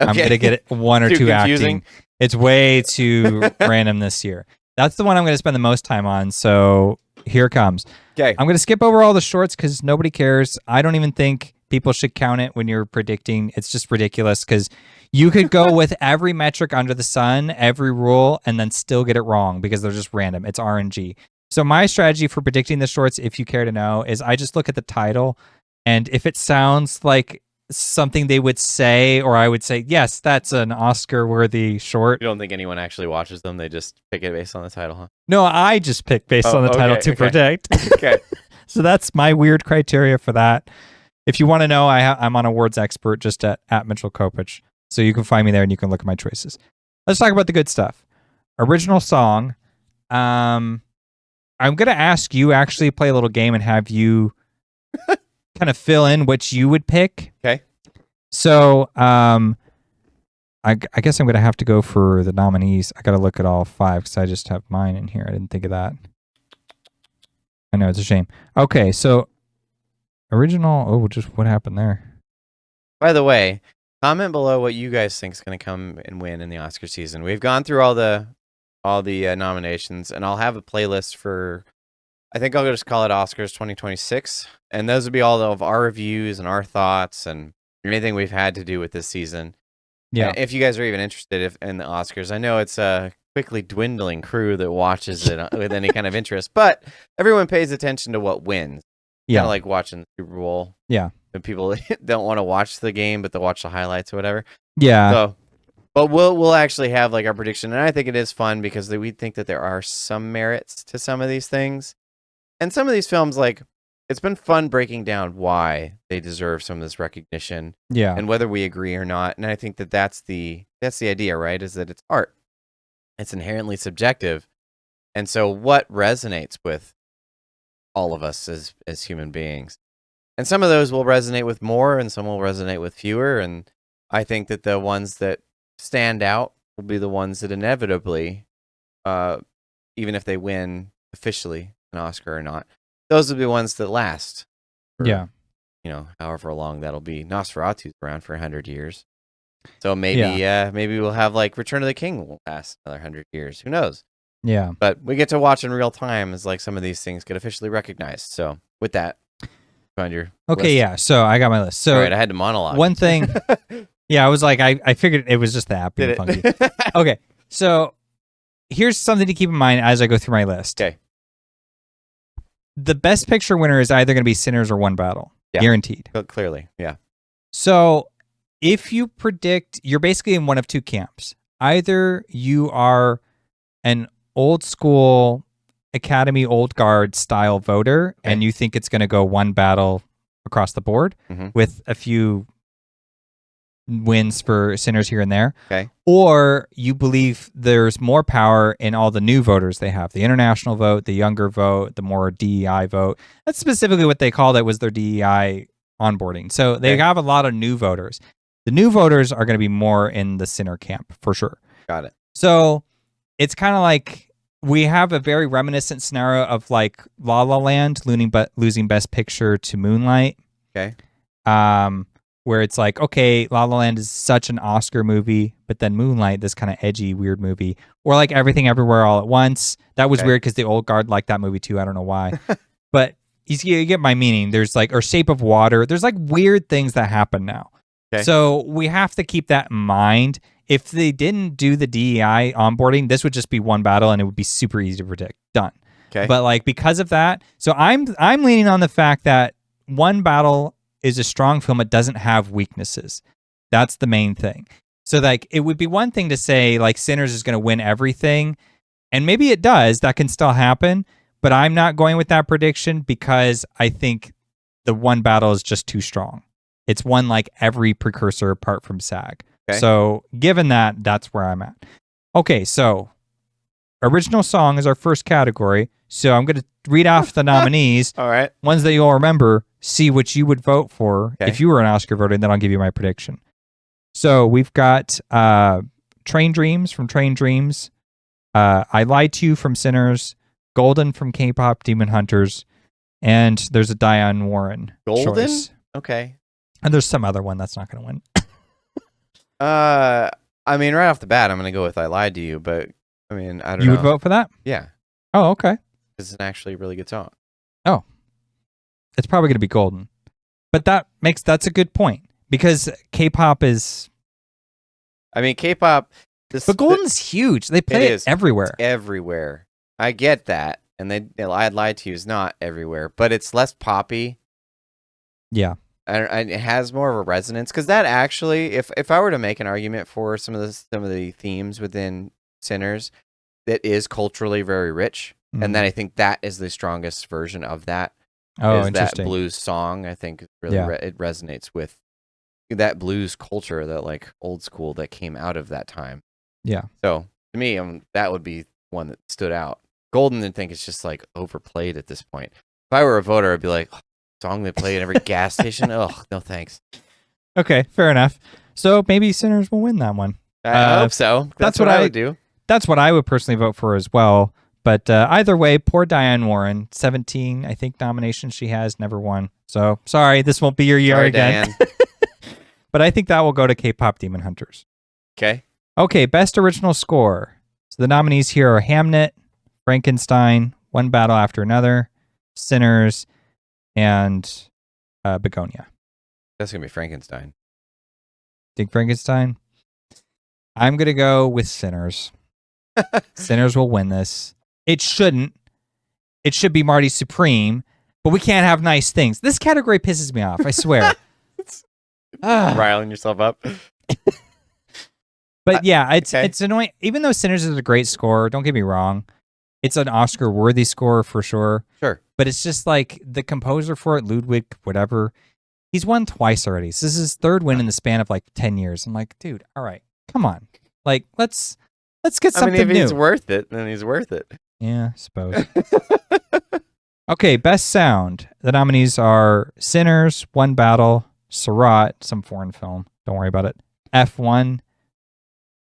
Okay. I'm going to get it 1 or 2 confusing. acting. It's way too random this year. That's the one I'm going to spend the most time on, so here it comes. Okay. I'm going to skip over all the shorts because nobody cares. I don't even think people should count it when you're predicting. It's just ridiculous because you could go with every metric under the sun, every rule, and then still get it wrong because they're just random. It's RNG. So my strategy for predicting the shorts, if you care to know, is I just look at the title, and if it sounds like something they would say, or I would say, yes, that's an Oscar-worthy short. You don't think anyone actually watches them? They just pick it based on the title, huh? No, I just pick based on the title to predict. Okay. So that's my weird criteria for that. If you want to know, I'm on Awards Expert just at Mitchell Kopitch. So you can find me there and you can look at my choices. Let's talk about the good stuff. Original song. I'm gonna ask you actually play a little game and have you kind of fill in what you would pick. Okay. So, I guess I'm gonna have to go for the nominees. I gotta look at all 5 because I just have mine in here. I didn't think of that. I know, it's a shame. Okay, so original. Oh, just what happened there? By the way, comment below what you guys think is going to come and win in the Oscar season. We've gone through all the nominations, and I'll have a playlist for. I think I'll just call it Oscars 2026, and those will be all of our reviews and our thoughts and anything we've had to do with this season. Yeah. If you guys are even interested in the Oscars, I know it's a quickly dwindling crew that watches it with any kind of interest, but everyone pays attention to what wins. Yeah. Kind of like watching the Super Bowl. Yeah. And people don't want to watch the game, but they'll watch the highlights or whatever. Yeah. So, but we'll actually have like our prediction, and I think it is fun because we think that there are some merits to some of these things, and some of these films, like it's been fun breaking down why they deserve some of this recognition, Yeah. and whether we agree or not. And I think that that's the idea, right? Is that it's art, it's inherently subjective, and so what resonates with all of us as human beings. And some of those will resonate with more, and some will resonate with fewer. And I think that the ones that stand out will be the ones that inevitably, even if they win officially an Oscar or not, those will be ones that last. For, Yeah. However long that'll be. Nosferatu's around for 100 years. So maybe we'll have like Return of the King will last another 100 years. Who knows? Yeah. But we get to watch in real time as like some of these things get officially recognized. So with that, find your Okay. list. Yeah. So I got my list. So All right, I had to monologue. one thing. Yeah, I was like, I figured it was just the app being Did funky. it? Okay. So here's something to keep in mind as I go through my list. Okay. The best picture winner is either going to be Sinners or One Battle. Yeah. Guaranteed. Clearly, yeah. So if you predict, you're basically in one of two camps. Either you are an old school Academy Old Guard style voter and you think it's going to go One Battle across the board with a few wins for Sinners here and there. Okay. Or you believe there's more power in all the new voters they have. The international vote, the younger vote, the more DEI vote. That's specifically what they called it, was their DEI onboarding. So they have a lot of new voters. The new voters are going to be more in the Sinner camp for sure. Got it. So it's kind of like we have a very reminiscent scenario of like La La Land losing Best Picture to Moonlight. Okay. Where it's like, okay, La La Land is such an Oscar movie, but then Moonlight, this kind of edgy, weird movie. Or like Everything Everywhere All at Once. That was weird because the old guard liked that movie too. I don't know why. But you get my meaning. There's like, or Shape of Water. There's like weird things that happen now. Okay. So we have to keep that in mind. If they didn't do the DEI onboarding, this would just be One Battle and it would be super easy to predict. Done. Okay. But like because of that, so I'm leaning on the fact that One Battle is a strong film. It doesn't have weaknesses. That's the main thing. So like it would be one thing to say like Sinners is going to win everything, and maybe it does. That can still happen, but I'm not going with that prediction because I think the One Battle is just too strong. It's won like every precursor apart from SAG. Okay. So given that, that's where I'm at. Okay, so original song is our first category. So I'm going to read off the nominees. All right. Ones that you'll remember, see what you would vote for if you were an Oscar voter, and then I'll give you my prediction. So we've got Train Dreams from Train Dreams, I Lied to You from Sinners, Golden from K-Pop Demon Hunters, and there's a Diane Warren Golden? choice. Okay. And there's some other one that's not going to win. I mean, right off the bat, I'm going to go with I Lied to You, but I mean, I don't know. You would vote for that? Yeah. Oh, okay. It's actually a really good song. Oh. It's probably going to be Golden. But that's a good point because K-pop is... I mean, K-pop... But Golden's huge. They play it everywhere. It's everywhere. I get that. And I Lied to You is not everywhere, but it's less poppy. Yeah. And it has more of a resonance because that actually, if I were to make an argument for some of the themes within Sinners, that is culturally very rich, and then I think that is the strongest version of that. Oh, is interesting. That blues song, I think, really it resonates with that blues culture, that like old school that came out of that time. Yeah. So to me, that would be one that stood out. Golden, I think it's just like overplayed at this point. If I were a voter, I'd be like, oh, song they play at every gas station. Oh, no thanks. Okay, fair enough. So maybe Sinners will win that one. I hope so. That's what I would do. That's what I would personally vote for as well. But either way, poor Diane Warren, 17, I think, nominations she has, never won. So sorry, this won't be your year Sorry, again. Diane. But I think that will go to K-pop Demon Hunters. Okay. Okay, best original score. So the nominees here are Hamnet, Frankenstein, One Battle After Another, Sinners, and Bugonia. That's going to be Frankenstein. Think Frankenstein? I'm going to go with Sinners. Sinners will win this. It shouldn't. It should be Marty Supreme, but we can't have nice things. This category pisses me off, I swear. Riling yourself up. But yeah, okay. it's annoying. Even though Sinners is a great score, don't get me wrong. It's an Oscar-worthy score for sure. Sure. But it's just like the composer for it, Ludwig, whatever, he's won twice already. So this is his third win in the span of like 10 years. I'm like, dude, all right, come on. Like, let's get something new. I mean, if he's worth it, then he's worth it. Yeah, I suppose. Okay, best sound. The nominees are Sinners, One Battle, Surratt, some foreign film. Don't worry about it. F1.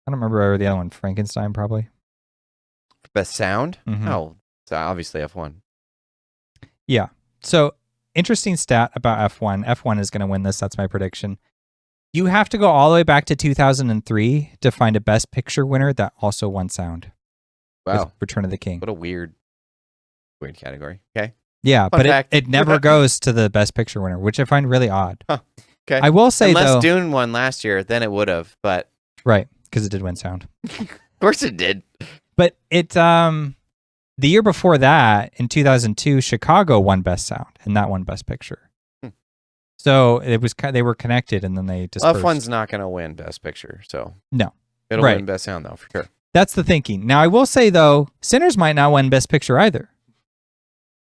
I don't remember the other one. Frankenstein, probably. Best sound? Mhm. Oh, so obviously F1. Yeah. So, interesting stat about F1. F1 is going to win this. That's my prediction. You have to go all the way back to 2003 to find a Best Picture winner that also won sound. Wow. With Return of the King. What a weird category. Okay. Yeah, Fun but fact. it never goes to the Best Picture winner, which I find really odd. Huh. Okay. I will say, Unless though... Dune won last year, then it would have, but... Right, because it did win sound. Of course it did. But it, the year before that, in 2002, Chicago won Best Sound, and that won Best Picture. So it was they were connected, and then they dispersed. F1's not going to win Best Picture, so... No. It'll Right. win Best Sound, though, for sure. That's the thinking. Now, I will say, though, Sinners might not win Best Picture either.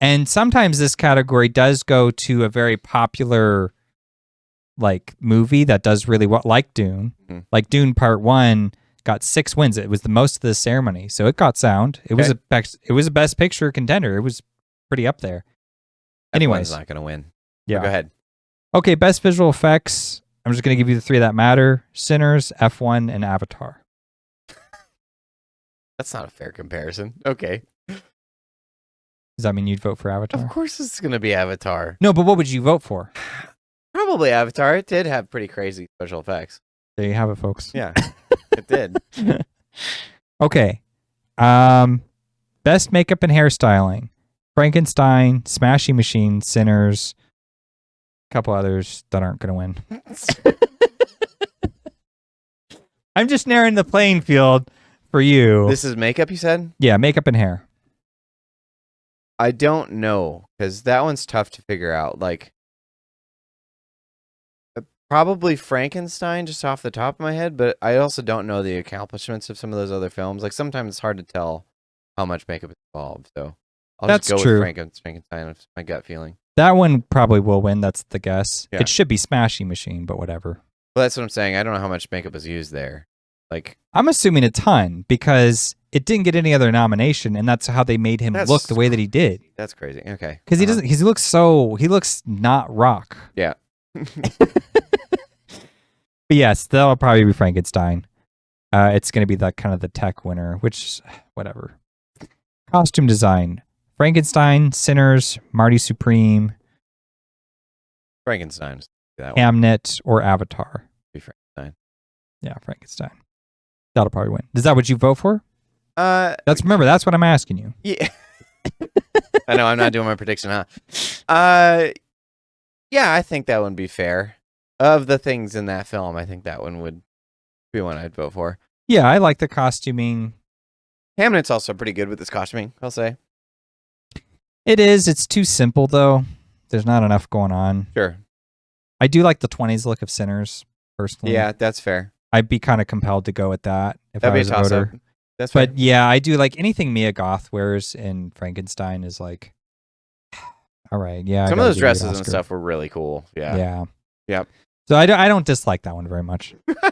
And sometimes this category does go to a very popular, like, movie that does really well, like Dune. Mhm. Like Dune Part 1 got 6 wins. It was the most of the ceremony, so it got sound. It was a Best Picture contender. It was pretty up there. Anyways. F1's not going to win. Yeah. Go ahead. Okay, Best Visual Effects. I'm just going to give you the 3 that matter. Sinners, F1, and Avatar. That's not a fair comparison. Okay. Does that mean you'd vote for Avatar? Of course it's going to be Avatar. No, but what would you vote for? Probably Avatar. It did have pretty crazy special effects. There you have it, folks. Yeah, it did. Okay. Best makeup and hairstyling. Frankenstein, Smashing Machine, Sinners, a couple others that aren't going to win. I'm just narrowing the playing field for you. This is makeup, you said? Yeah, makeup and hair. I don't know, because that one's tough to figure out. Like, probably Frankenstein, just off the top of my head, but I also don't know the accomplishments of some of those other films. Like, sometimes it's hard to tell how much makeup is involved, so I'll That's just go true. with Frankenstein. It's my gut feeling. That one probably will win. That's the guess. Yeah. It should be Smashing Machine, but whatever. Well, that's what I'm saying. I don't know how much makeup is used there. Like, I'm assuming a ton because it didn't get any other nomination, and that's how they made him That's look the way that he did. that's crazy. Okay. Because he doesn't. He looks not rock. Yeah. But yes, that'll probably be Frankenstein. It's going to be that kind of the tech winner, which whatever. Costume design: Frankenstein, Sinners, Marty Supreme, Frankenstein. That one. Hamnet, or Avatar. Be Frankenstein. Yeah, Frankenstein. That'll probably win. Is that what you vote for? That's Remember, that's what I'm asking you. yeah. I know I'm not doing my prediction, huh? Yeah, I think that would be fair. Of the things in that film, I think that one would be one I'd vote for. Yeah, I like the costuming. Hamnet's also pretty good with his costuming, I'll say. It is. It's too simple, though. There's not enough going on. Sure. I do like the 20s look of Sinners, personally. Yeah, that's fair. I'd be kind of compelled to go with that if That'd I be a was a toss-up. voter. That's fair. But yeah, I do like anything Mia Goth wears in Frankenstein is like, all right, yeah. I Some of gotta those give you an dresses and Oscar. stuff were really cool. Yeah. Yeah. Yep. So I don't dislike that one very much. All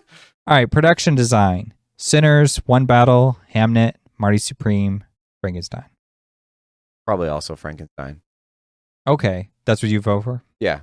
right, production design: Sinners, One Battle, Hamnet, Marty Supreme, Frankenstein. Probably also Frankenstein. Okay, that's what you vote for. Yeah.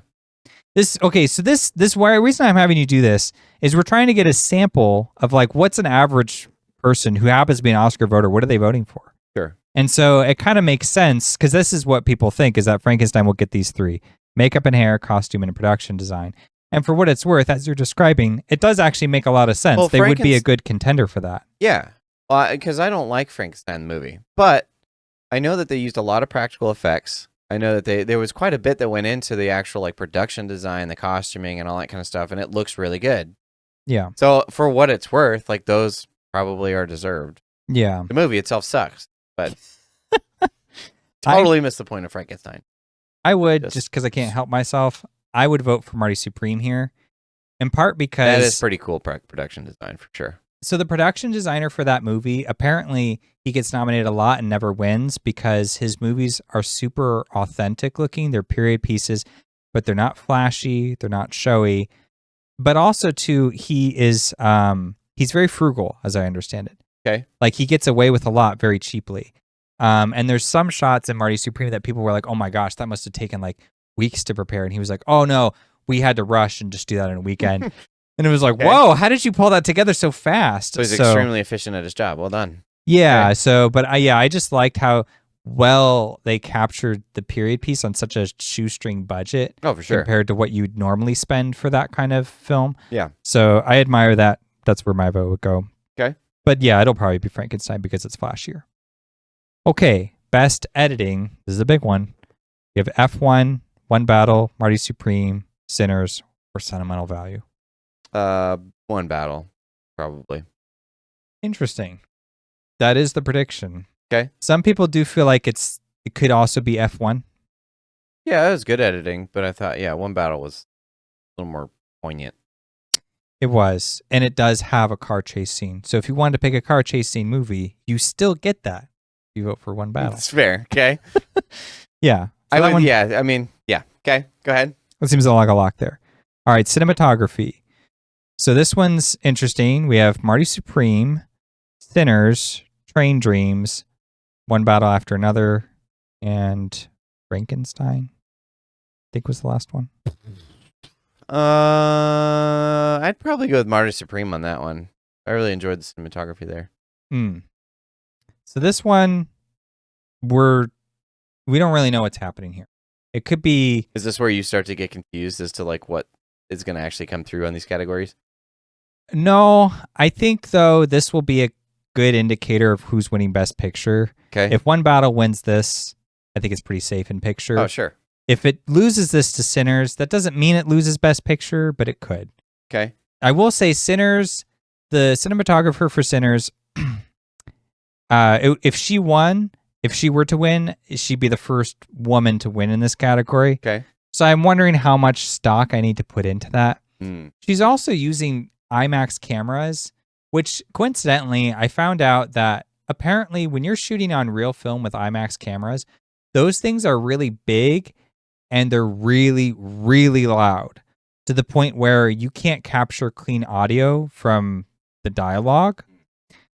This reason I'm having you do this is we're trying to get a sample of like what's an average person who happens to be an Oscar voter. What are they voting for? Sure. And so it kind of makes sense because this is what people think is that Frankenstein will get these three: makeup and hair, costume, and production design. And for what it's worth, as you're describing, it does actually make a lot of sense. Well, they would be a good contender for that. Yeah. Because I don't like Frankenstein the movie, but I know that they used a lot of practical effects. I know that there was quite a bit that went into the actual like production design, the costuming, and all that kind of stuff, and it looks really good. Yeah. So for what it's worth, like those probably are deserved. Yeah. The movie itself sucks, but totally missed the point of Frankenstein. I would, just because I can't help myself, I would vote for Marty Supreme here, in part because... That is pretty cool production design, for sure. So the production designer for that movie, apparently he gets nominated a lot and never wins because his movies are super authentic looking. They're period pieces, but they're not flashy. They're not showy. But also, too, he is he's very frugal, as I understand it. Okay. Like, he gets away with a lot very cheaply. And there's some shots in Marty Supreme that people were like, oh my gosh, that must have taken like weeks to prepare. And he was like, oh no, we had to rush and just do that in a weekend. And it was like, whoa, how did you pull that together so fast? So he's extremely efficient at his job. Well done. Yeah. Okay. But I just liked how well they captured the period piece on such a shoestring budget. Oh, for sure. Compared to what you'd normally spend for that kind of film. Yeah. So I admire that. That's where my vote would go. Okay. But yeah, it'll probably be Frankenstein because it's flashier. Okay. Best editing. This is a big one. You have F1, One Battle, Marty Supreme, Sinners, or Sentimental Value. One Battle, probably. Interesting. That is the prediction. Okay. Some people do feel like it could also be F1. Yeah, it was good editing, but I thought, One Battle was a little more poignant. It was, and it does have a car chase scene. So if you wanted to pick a car chase scene movie, you still get that. You vote for One Battle. That's fair. Okay. Yeah. So I would. Yeah. I mean, yeah. Okay. Go ahead. That seems like a lock there. All right. Cinematography. So this one's interesting. We have Marty Supreme, Sinners, Train Dreams, One Battle After Another, and Frankenstein, I think was the last one. I'd probably go with Marty Supreme on that one. I really enjoyed the cinematography there. So this one, we don't really know what's happening here. It could be... Is this where you start to get confused as to like what is going to actually come through on these categories? No, I think though this will be a good indicator of who's winning Best Picture. Okay. If One Battle wins this, I think it's pretty safe in picture. Oh, sure. If it loses this to Sinners, that doesn't mean it loses Best Picture, but it could. Okay. I will say Sinners, the cinematographer for Sinners, if she were to win, she'd be the first woman to win in this category. Okay. So I'm wondering how much stock I need to put into that. She's also using IMAX cameras, which coincidentally, I found out that apparently when you're shooting on real film with IMAX cameras, those things are really big and they're really, really loud to the point where you can't capture clean audio from the dialogue.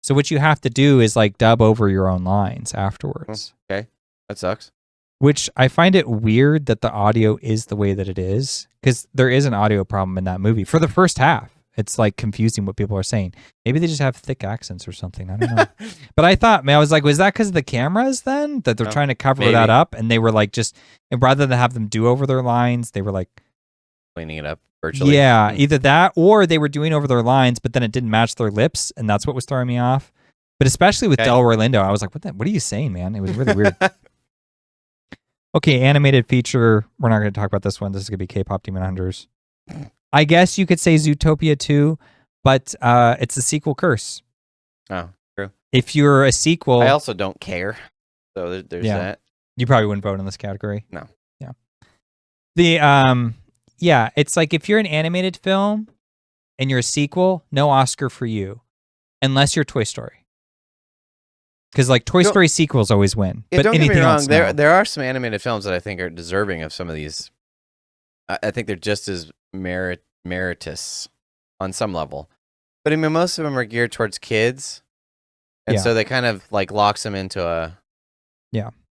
So what you have to do is like dub over your own lines afterwards. Okay. That sucks. Which I find it weird that the audio is the way that it is, because there is an audio problem in that movie for the first half. It's like confusing what people are saying. Maybe they just have thick accents or something. I don't know. But I thought, man, I was like, was that because of the cameras then? That they're trying to cover that up? And they were like and rather than have them do over their lines, they were like cleaning it up virtually. Yeah, either that or they were doing over their lines, but then it didn't match their lips. And that's what was throwing me off. But especially with Delroy Lindo, I was like, what are you saying, man? It was really weird. Okay, animated feature. We're not going to talk about this one. This is going to be K-pop Demon Hunters. I guess you could say Zootopia 2, but it's a sequel curse. Oh, true. If you're a sequel... I also don't care. So there's that. You probably wouldn't vote in this category. No. Yeah. It's like if you're an animated film and you're a sequel, no Oscar for you. Unless you're Toy Story. Because like Toy Story sequels always win. Yeah, but don't anything get me wrong. else, no. There are some animated films that I think are deserving of some of these. I think they're just as meritorious on some level. But I mean, most of them are geared towards kids. And so they kind of like locks them into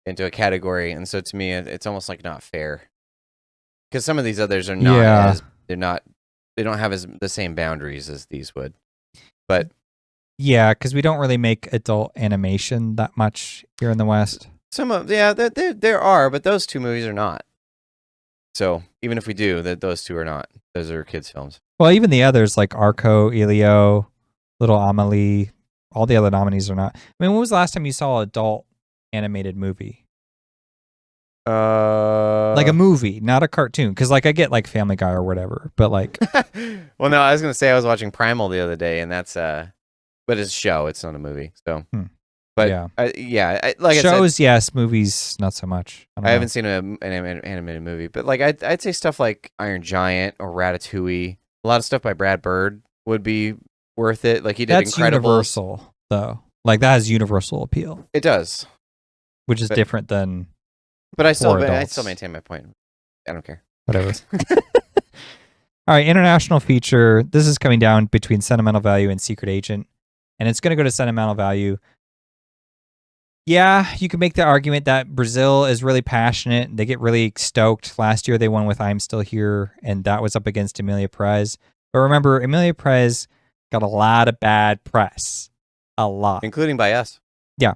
into a category, and so to me, it's almost like not fair. Because some of these others are not Yeah. as they don't have the same boundaries as these would. But Yeah, because we don't really make adult animation that much here in the West. there are, but those two movies are not. So even if we do, those two are not. Those are kids' films. Well, even the others like Arco, Elio, Little Amelie, all the other nominees are not. I mean, when was the last time you saw an adult animated movie? Like a movie, not a cartoon. Because like I get like Family Guy or whatever, but like. Well, no, I was gonna say I was watching Primal the other day, and that's but it's a show. It's not a movie. So, but yeah, like shows, I said, yes, movies, not so much. I haven't seen an animated movie, but like I'd say stuff like Iron Giant or Ratatouille. A lot of stuff by Brad Bird would be worth it. Like he did That's Incredibles. Universal, though. Like that has universal appeal. It does, which is different than. But I still adults. maintain my point. I don't care. Whatever. All right, international feature. This is coming down between Sentimental Value and Secret Agent, and it's going to go to Sentimental Value. Yeah, you can make the argument that Brazil is really passionate. They get really stoked. Last year they won with I'm Still Here, and that was up against Emilia Perez. But remember, Emilia Perez got a lot of bad press. A lot. Including by us. Yeah.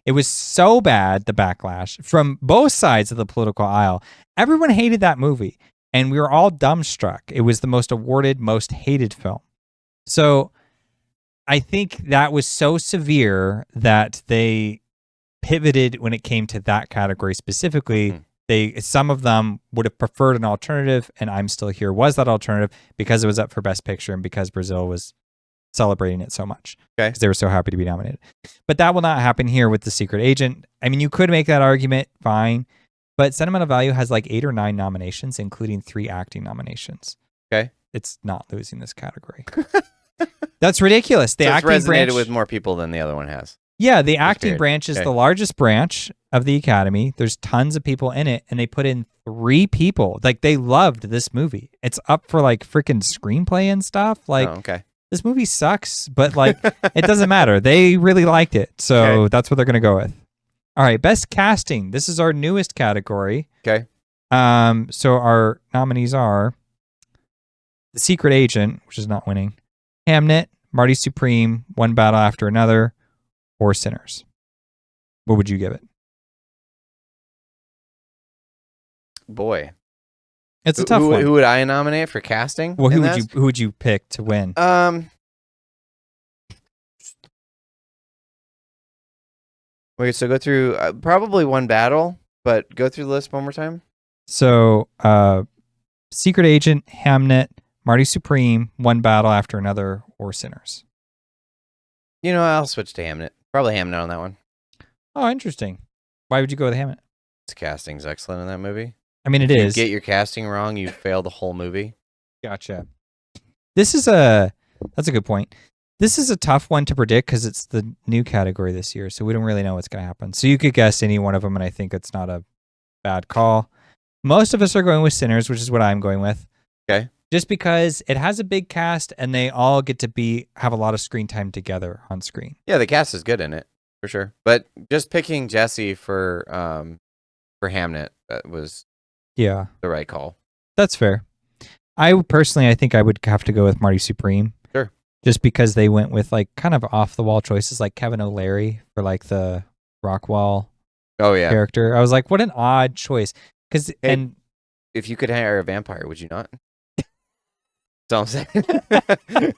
It was so bad, the backlash, from both sides of the political aisle. Everyone hated that movie, and we were all dumbstruck. It was the most awarded, most hated film. So I think that was so severe that they pivoted when it came to that category specifically. Some of them would have preferred an alternative, and I'm Still Here was that alternative because it was up for Best Picture and because Brazil was celebrating it so much because they were so happy to be nominated. But that will not happen here with The Secret Agent. I mean, you could make that argument, fine, but Sentimental Value has like 8 or 9 nominations, including 3 acting nominations. Okay. It's not losing this category. That's ridiculous. The so acting it's resonated branch with more people than the other one has. Yeah, the acting branch is the largest branch of the Academy. There's tons of people in it, and they put in 3 people. Like, they loved this movie. It's up for like freaking screenplay and stuff. Like, this movie sucks, but like it doesn't matter. They really liked it. So that's what they're going to go with. All right, best casting. This is our newest category. Okay. So our nominees are The Secret Agent, which is not winning, Hamnet, Marty Supreme, One Battle After Another, or Sinners. What would you give it? Boy. It's a tough one. Who would I nominate for casting? Well, who would you pick to win? Wait, so go through probably One Battle, but go through the list one more time. So, Secret Agent, Hamnet, Marty Supreme, One Battle After Another, or Sinners. You know, I'll switch to Hamnet. Probably Hamnet on that one. Oh, interesting. Why would you go with Hamnet? His casting's excellent in that movie. I mean, it is. You get your casting wrong, you fail the whole movie. Gotcha. That's a good point. This is a tough one to predict because it's the new category this year, so we don't really know what's going to happen. So you could guess any one of them, and I think it's not a bad call. Most of us are going with Sinners, which is what I'm going with. Okay. Just because it has a big cast, and they all get to have a lot of screen time together on screen. Yeah, the cast is good in it, for sure. But just picking Jesse for Hamnet was the right call. That's fair. I think I would have to go with Marty Supreme. Sure. Just because they went with like kind of off the wall choices like Kevin O'Leary for like the Rockwell character. I was like, what an odd choice. And if you could hire a vampire, would you not? That's all I'm saying.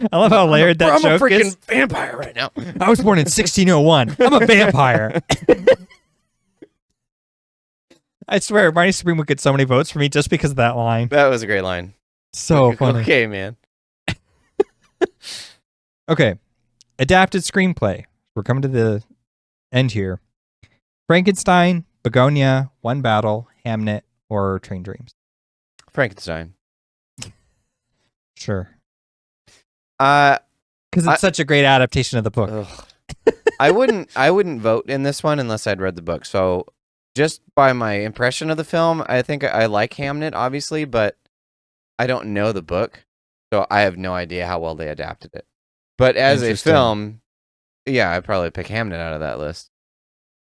I love how layered that joke is. I'm a freaking vampire right now. I was born in 1601. I'm a vampire. I swear, Marty Supreme would get so many votes for me just because of that line. That was a great line. So funny. Okay, man. Okay. Adapted screenplay. We're coming to the end here. Frankenstein, Bugonia, One Battle, Hamnet, or Train Dreams? Frankenstein. Sure. Because it's such a great adaptation of the book. I wouldn't vote in this one unless I'd read the book. So just by my impression of the film, I think I like Hamnet, obviously, but I don't know the book, so I have no idea how well they adapted it. But as a film, yeah, I'd probably pick Hamnet out of that list.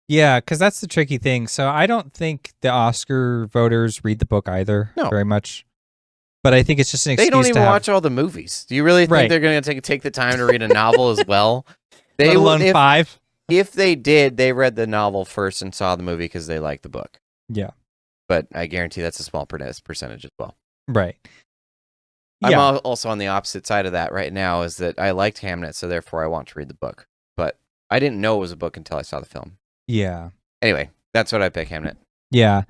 Yeah, because that's the tricky thing. So I don't think the Oscar voters read the book either No. very much. But I think it's just an excuse They don't to even have, watch all the movies. Do you really think Right. they're going to take the time to read a novel as well? They let alone will, 5. if they did, they read the novel first and saw the movie because they liked the book. Yeah. But I guarantee that's a small percentage as well. Right. I'm Yeah. also on the opposite side of that right now, is that I liked Hamnet, so therefore I want to read the book. But I didn't know it was a book until I saw the film. Yeah. Anyway, that's what I pick, Hamnet. Yeah.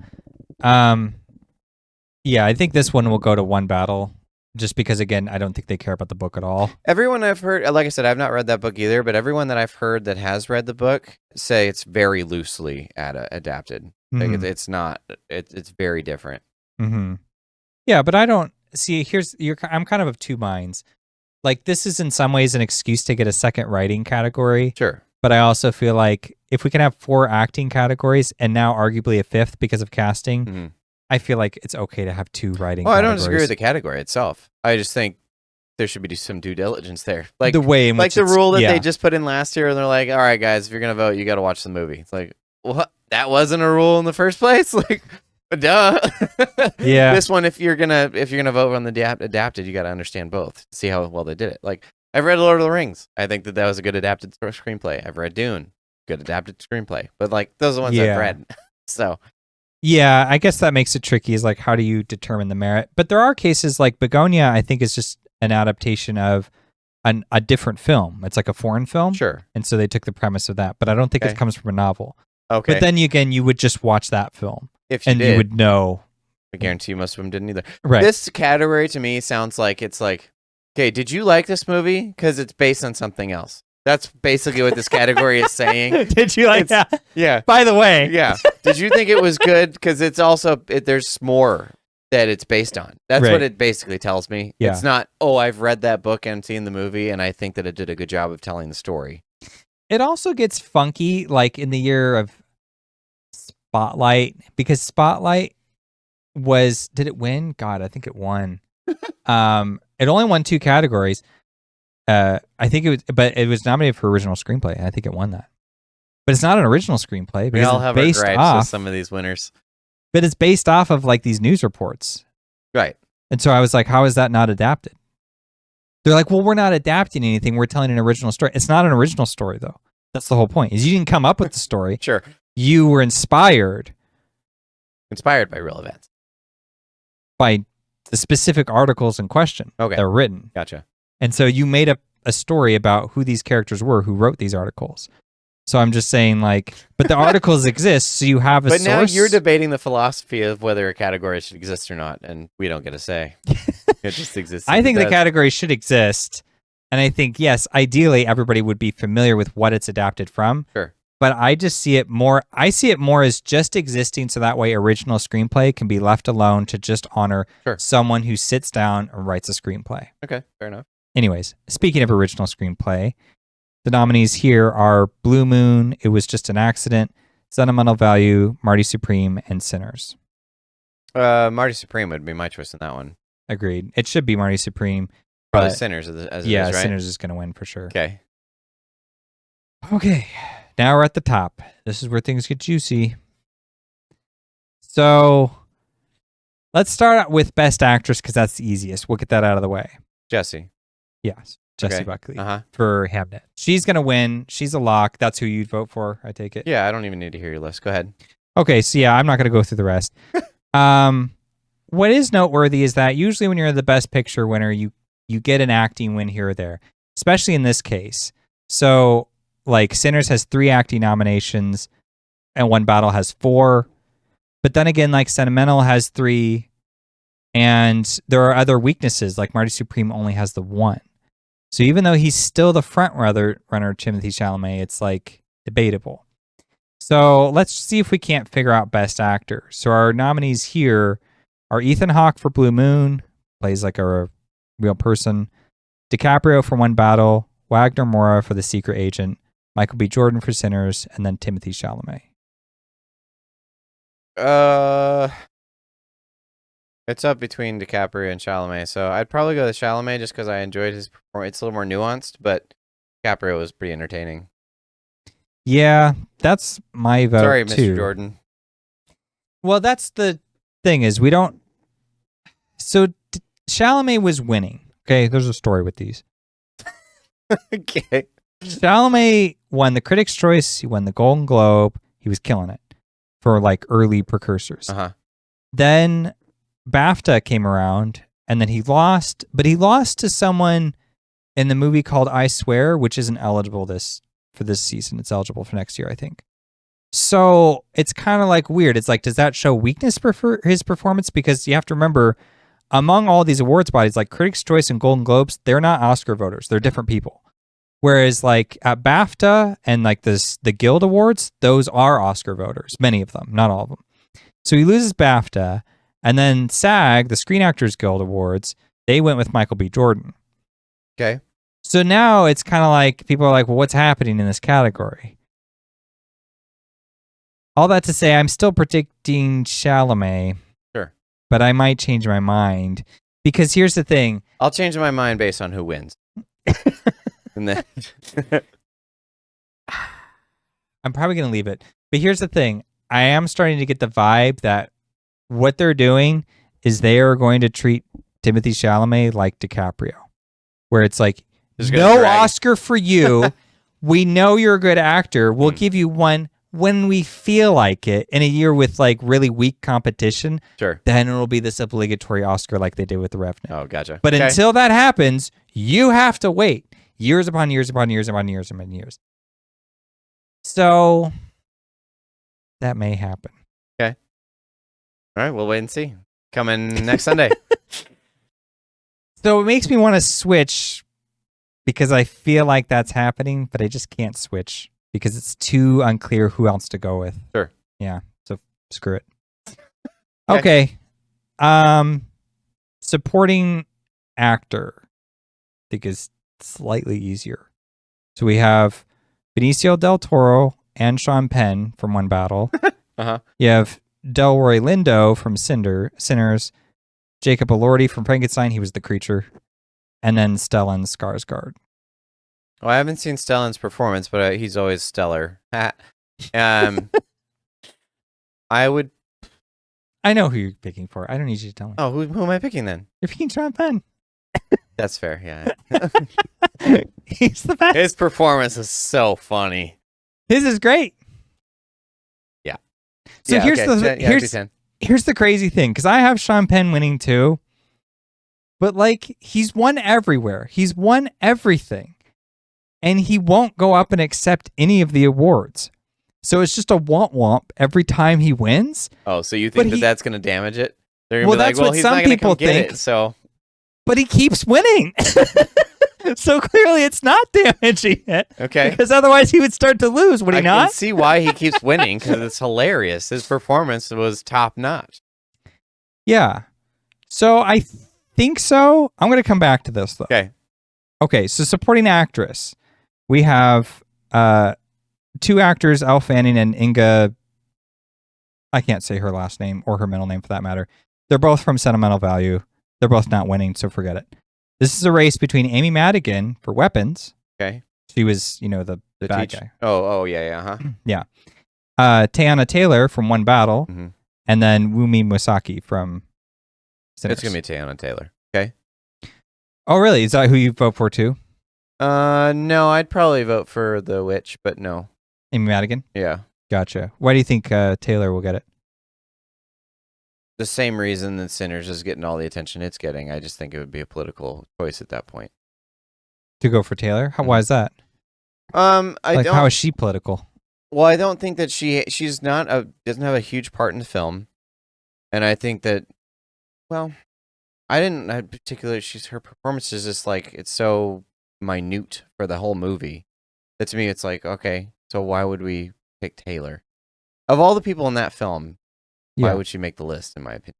Yeah, I think this one will go to one battle just because, again, I don't think they care about the book at all. Everyone I've heard, like I said, I've not read that book either, but everyone that I've heard that has read the book say it's very loosely adapted. Like Mhm. it's not, it's very different. Mm-hmm. Yeah, but I don't see. I'm kind of 2 minds. Like, this is in some ways an excuse to get a second writing category, Sure. but I also feel like if we can have 4 acting categories and now arguably a 5th because of casting, Mhm. I feel like it's okay to have 2 writing. Well, I don't categories. disagree with the category itself. I just think there should be some due diligence there. Like the way in like which the it's- rule that yeah. they just put in last year, and they're like, "All right, guys, if you're gonna vote, you got to watch the movie." It's like, what? That wasn't a rule in the first place. Like, duh. Yeah. This one, if you're gonna vote on the adapted, you got to understand both. See how well they did it. Like, I've read Lord of the Rings. I think that was a good adapted screenplay. I've read Dune. Good adapted screenplay. But like, those are the ones I've read. So. Yeah, I guess that makes it tricky, is like, how do you determine the merit? But there are cases like Bugonia, I think, is just an adaptation of a different film. It's like a foreign film. Sure. And so they took the premise of that. But I don't think Okay. it comes from a novel. Okay. But then again, you would just watch that film. If you and did, you would know. I guarantee you most of them didn't either. Right. This category to me sounds like it's like, okay, did you like this movie? Because it's based on something else. That's basically what this category is saying. Did you like that? Yeah. By the way. Yeah. Did you think it was good? Because it's also, there's more that it's based on. That's Right. what it basically tells me. Yeah. It's not, oh, I've read that book and seen the movie, and I think that it did a good job of telling the story. It also gets funky, like in the year of Spotlight, because Spotlight did it win? God, I think it won. It only won 2 categories. I think but it was nominated for original screenplay, and I think it won that. But it's not an original screenplay We because all it's have our based gripes off. with some of these winners. But it's based off of like these news reports, Right. and so I was like, how is that not adapted? They're like, well, we're not adapting anything. We're telling an original story. It's not an original story, though. That's the whole point. Is you didn't come up with the story. Sure. You were inspired Inspired by real events. by the specific articles in question Okay. that were written. Gotcha. And so you made up a story about who these characters were who wrote these articles. So I'm just saying, like, but the articles exist, so you have a But source. now you're debating the philosophy of whether a category should exist or not, and we don't get a say. It just exists. I think It the does. category should exist. And I think, yes, ideally everybody would be familiar with what it's adapted from. Sure. But I just see it more as just existing so that way original screenplay can be left alone to just honor Sure. someone who sits down and writes a screenplay. Okay, fair enough. Anyways, speaking of original screenplay, the nominees here are Blue Moon, It Was Just an Accident, Sentimental Value, Marty Supreme, and Sinners. Marty Supreme would be my choice in that one. Agreed. It should be Marty Supreme. Probably but Sinners as it yeah, is, right? Sinners is going to win for sure. Okay. Okay, now we're at the top. This is where things get juicy. So let's start out with Best Actress because that's the easiest. We'll get that out of the way. Jesse. Yes, Jessie Okay. Buckley Uh-huh. for Hamnet. She's going to win. She's a lock. That's who you'd vote for, I take it. Yeah, I don't even need to hear your list. Go ahead. Okay, so yeah, I'm not going to go through the rest. What is noteworthy is that usually when you're the Best Picture winner, you get an acting win here or there, especially in this case. So, like, Sinners has 3 acting nominations, and One Battle has 4. But then again, like, Sentimental has 3, and there are other weaknesses, like Marty Supreme only has the 1. So even though he's still the front runner, Timothée Chalamet, it's, like, debatable. So let's see if we can't figure out Best Actor. So our nominees here are Ethan Hawke for Blue Moon, plays like a real person, DiCaprio for One Battle, Wagner Moura for The Secret Agent, Michael B. Jordan for Sinners, and then Timothée Chalamet. It's up between DiCaprio and Chalamet, so I'd probably go with Chalamet just because I enjoyed his performance. It's a little more nuanced, but DiCaprio was pretty entertaining. Yeah, that's my vote Sorry, too. Mr. Jordan. Well, that's the thing is we don't. So Chalamet was winning. Okay, there's a story with these. Okay. Chalamet won the Critics' Choice. He won the Golden Globe. He was killing it for like early precursors. Uh-huh. Then BAFTA came around, and then he lost. But he lost to someone in the movie called I Swear, which isn't eligible for this season. It's eligible for next year, I think. So it's kind of like weird. It's like, does that show weakness for his performance? Because you have to remember, among all these awards bodies, like Critics' Choice and Golden Globes, they're not Oscar voters. They're different people. Whereas like at BAFTA and like the Guild Awards, those are Oscar voters. Many of them, not all of them. So he loses BAFTA, and then SAG, the Screen Actors Guild Awards, they went with Michael B. Jordan. Okay. So now it's kind of like people are like, well, what's happening in this category? All that to say, I'm still predicting Chalamet. Sure. But I might change my mind because here's the thing. I'll change my mind based on who wins. And then I'm probably going to leave it. But here's the thing. I am starting to get the vibe that what they're doing is they are going to treat Timothée Chalamet like DiCaprio, where it's like, no Oscar for you. We know you're a good actor. We'll give you one when we feel like it in a year with like really weak competition. Sure. Then it'll be this obligatory Oscar like they did with The Revenant. Oh, gotcha. But until that happens, you have to wait years upon years upon years upon years upon years. So that may happen. Okay. All right, we'll wait and see. Coming next Sunday. So it makes me want to switch because I feel like that's happening, but I just can't switch because it's too unclear who else to go with. Sure. Yeah. So screw it. Okay. Supporting actor, I think is slightly easier. So we have Benicio del Toro and Sean Penn from One Battle. Uh-huh. You have Delroy Lindo from Sinners, Jacob Elordi from Frankenstein, he was the creature, and then Stellan Skarsgård. Well, I haven't seen Stellan's performance, but he's always stellar. I would. I know who you're picking for. I don't need you to tell me. Oh, who am I picking then? You're picking Sean Penn. That's fair. Yeah. He's the best. His performance is so funny. His is great. Yeah. So yeah, here's okay. here's the crazy thing, because I have Sean Penn winning too, but like he's won everywhere. He's won everything, and he won't go up and accept any of the awards. So it's just a womp every time he wins. Oh, so you think that's going to damage it? They're going to be that's like, well, what he's some not going to people come get think. it, so. But he keeps winning. So clearly it's not damaging it. Okay. Because otherwise he would start to lose, would he not? I can see why he keeps winning, because it's hilarious. His performance was top notch. Yeah. So I think so. I'm going to come back to this, though. Okay. Okay, so supporting actress. We have two actors, Elle Fanning and Inga. I can't say her last name or her middle name for that matter. They're both from Sentimental Value. They're both not winning, so forget it. This is a race between Amy Madigan for Weapons. Okay. She was, the bad guy. Oh, yeah, huh? Yeah. Teyana Taylor from One Battle, and then Wumi Musaki from Sinners. It's going to be Teyana Taylor. Okay. Oh, really? Is that who you vote for, too? No, I'd probably vote for The Witch, but no. Amy Madigan? Yeah. Gotcha. Why do you think Taylor will get it? The same reason that Sinners is getting all the attention it's getting. I just think it would be a political choice at that point. To go for Taylor? Why is that? How is she political? Well, I don't think that she's doesn't have a huge part in the film, and I think that, well, I particularly her performance is just like, it's so minute for the whole movie that to me it's like, okay, so why would we pick Taylor? Of all the people in that film, why would she make the list, in my opinion?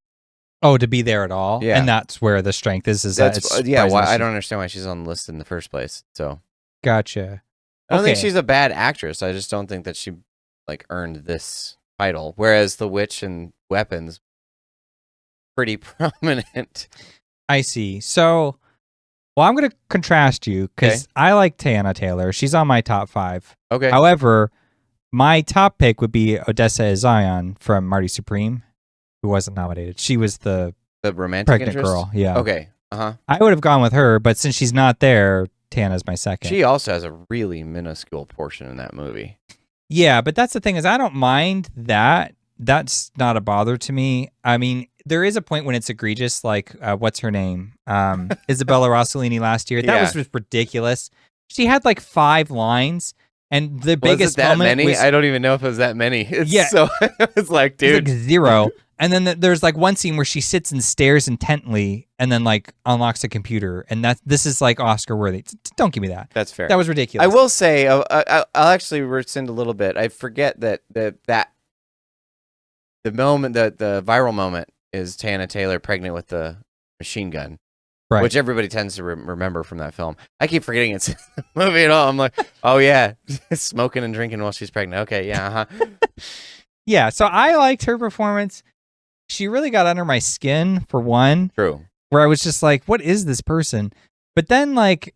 Oh, to be there at all? Yeah. And that's where the strength is that it's I don't understand why she's on the list in the first place. So gotcha. I don't think she's a bad actress. I just don't think that she earned this title. Whereas The Witch and Weapons, pretty prominent. I see. So, well, I'm going to contrast you because I like Teyana Taylor. She's on my top 5. Okay. However, My top pick would be Odessa Zion from Marty Supreme, who wasn't nominated. She was the romantic pregnant interest? girl. Yeah. Okay. Uh-huh. I would have gone with her, but since she's not there, Tana's my second. She also has a really minuscule portion in that movie. Yeah, but that's the thing is I don't mind that. That's not a bother to me. I mean, there is a point when it's egregious, like what's her name? Isabella Rossellini last year. That was just ridiculous. She had like 5 lines, and the biggest that moment many? was, I don't even know if it was that many. It's Yeah. so it's like, dude, it's like 0. And then there's like one scene where she sits and stares intently, and then like unlocks a computer, and this is like Oscar worthy. Don't give me that. that's fair. That was ridiculous. I will say, I'll actually rescind a little bit. I forget that the moment, the viral moment is Tana Taylor pregnant with the machine gun, right. which everybody tends to remember from that film. I keep forgetting it's in the movie at all. I'm like, oh yeah, smoking and drinking while she's pregnant. Okay, yeah, uh-huh. Yeah, so I liked her performance. She really got under my skin, for one. True. Where I was just like, what is this person? But then, like,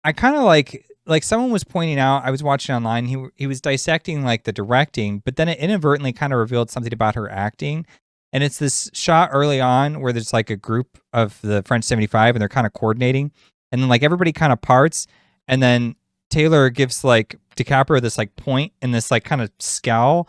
I kind of like someone was pointing out, I was watching online, he was dissecting, like, the directing, but then it inadvertently kind of revealed something about her acting. And it's this shot early on where there's, like, a group of the French 75, and they're kind of coordinating. And then, like, everybody kind of parts, and then Taylor gives, like, DiCaprio this, like, point and this, like, kind of scowl.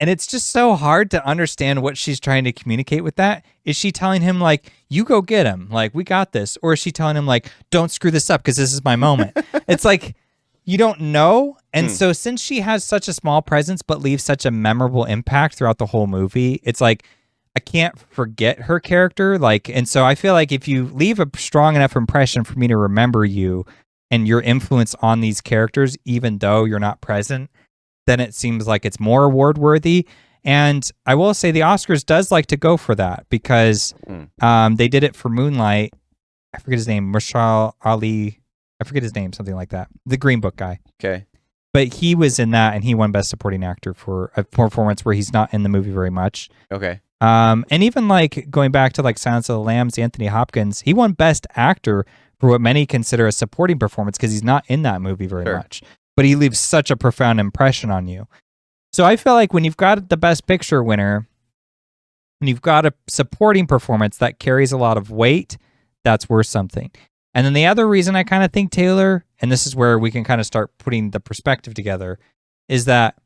And it's just so hard to understand what she's trying to communicate with that. Is she telling him, like, you go get him, like, we got this? Or is she telling him, like, don't screw this up because this is my moment? It's like, you don't know. And so since she has such a small presence but leaves such a memorable impact throughout the whole movie, it's like, I can't forget her character. Like, and so I feel like if you leave a strong enough impression for me to remember you and your influence on these characters, even though you're not present, then it seems like it's more award worthy. And I will say the Oscars does like to go for that because they did it for Moonlight. I forget his name, Marshall Ali. I forget his name, something like that. The Green Book guy. Okay. But he was in that, and he won Best Supporting Actor for a performance where he's not in the movie very much. Okay. And even like going back to like Silence of the Lambs, Anthony Hopkins, he won Best Actor for what many consider a supporting performance because he's not in that movie very much. But he leaves such a profound impression on you. So I feel like when you've got the Best Picture winner, and you've got a supporting performance that carries a lot of weight, that's worth something. And then the other reason I kind of think Taylor, and this is where we can kind of start putting the perspective together, is that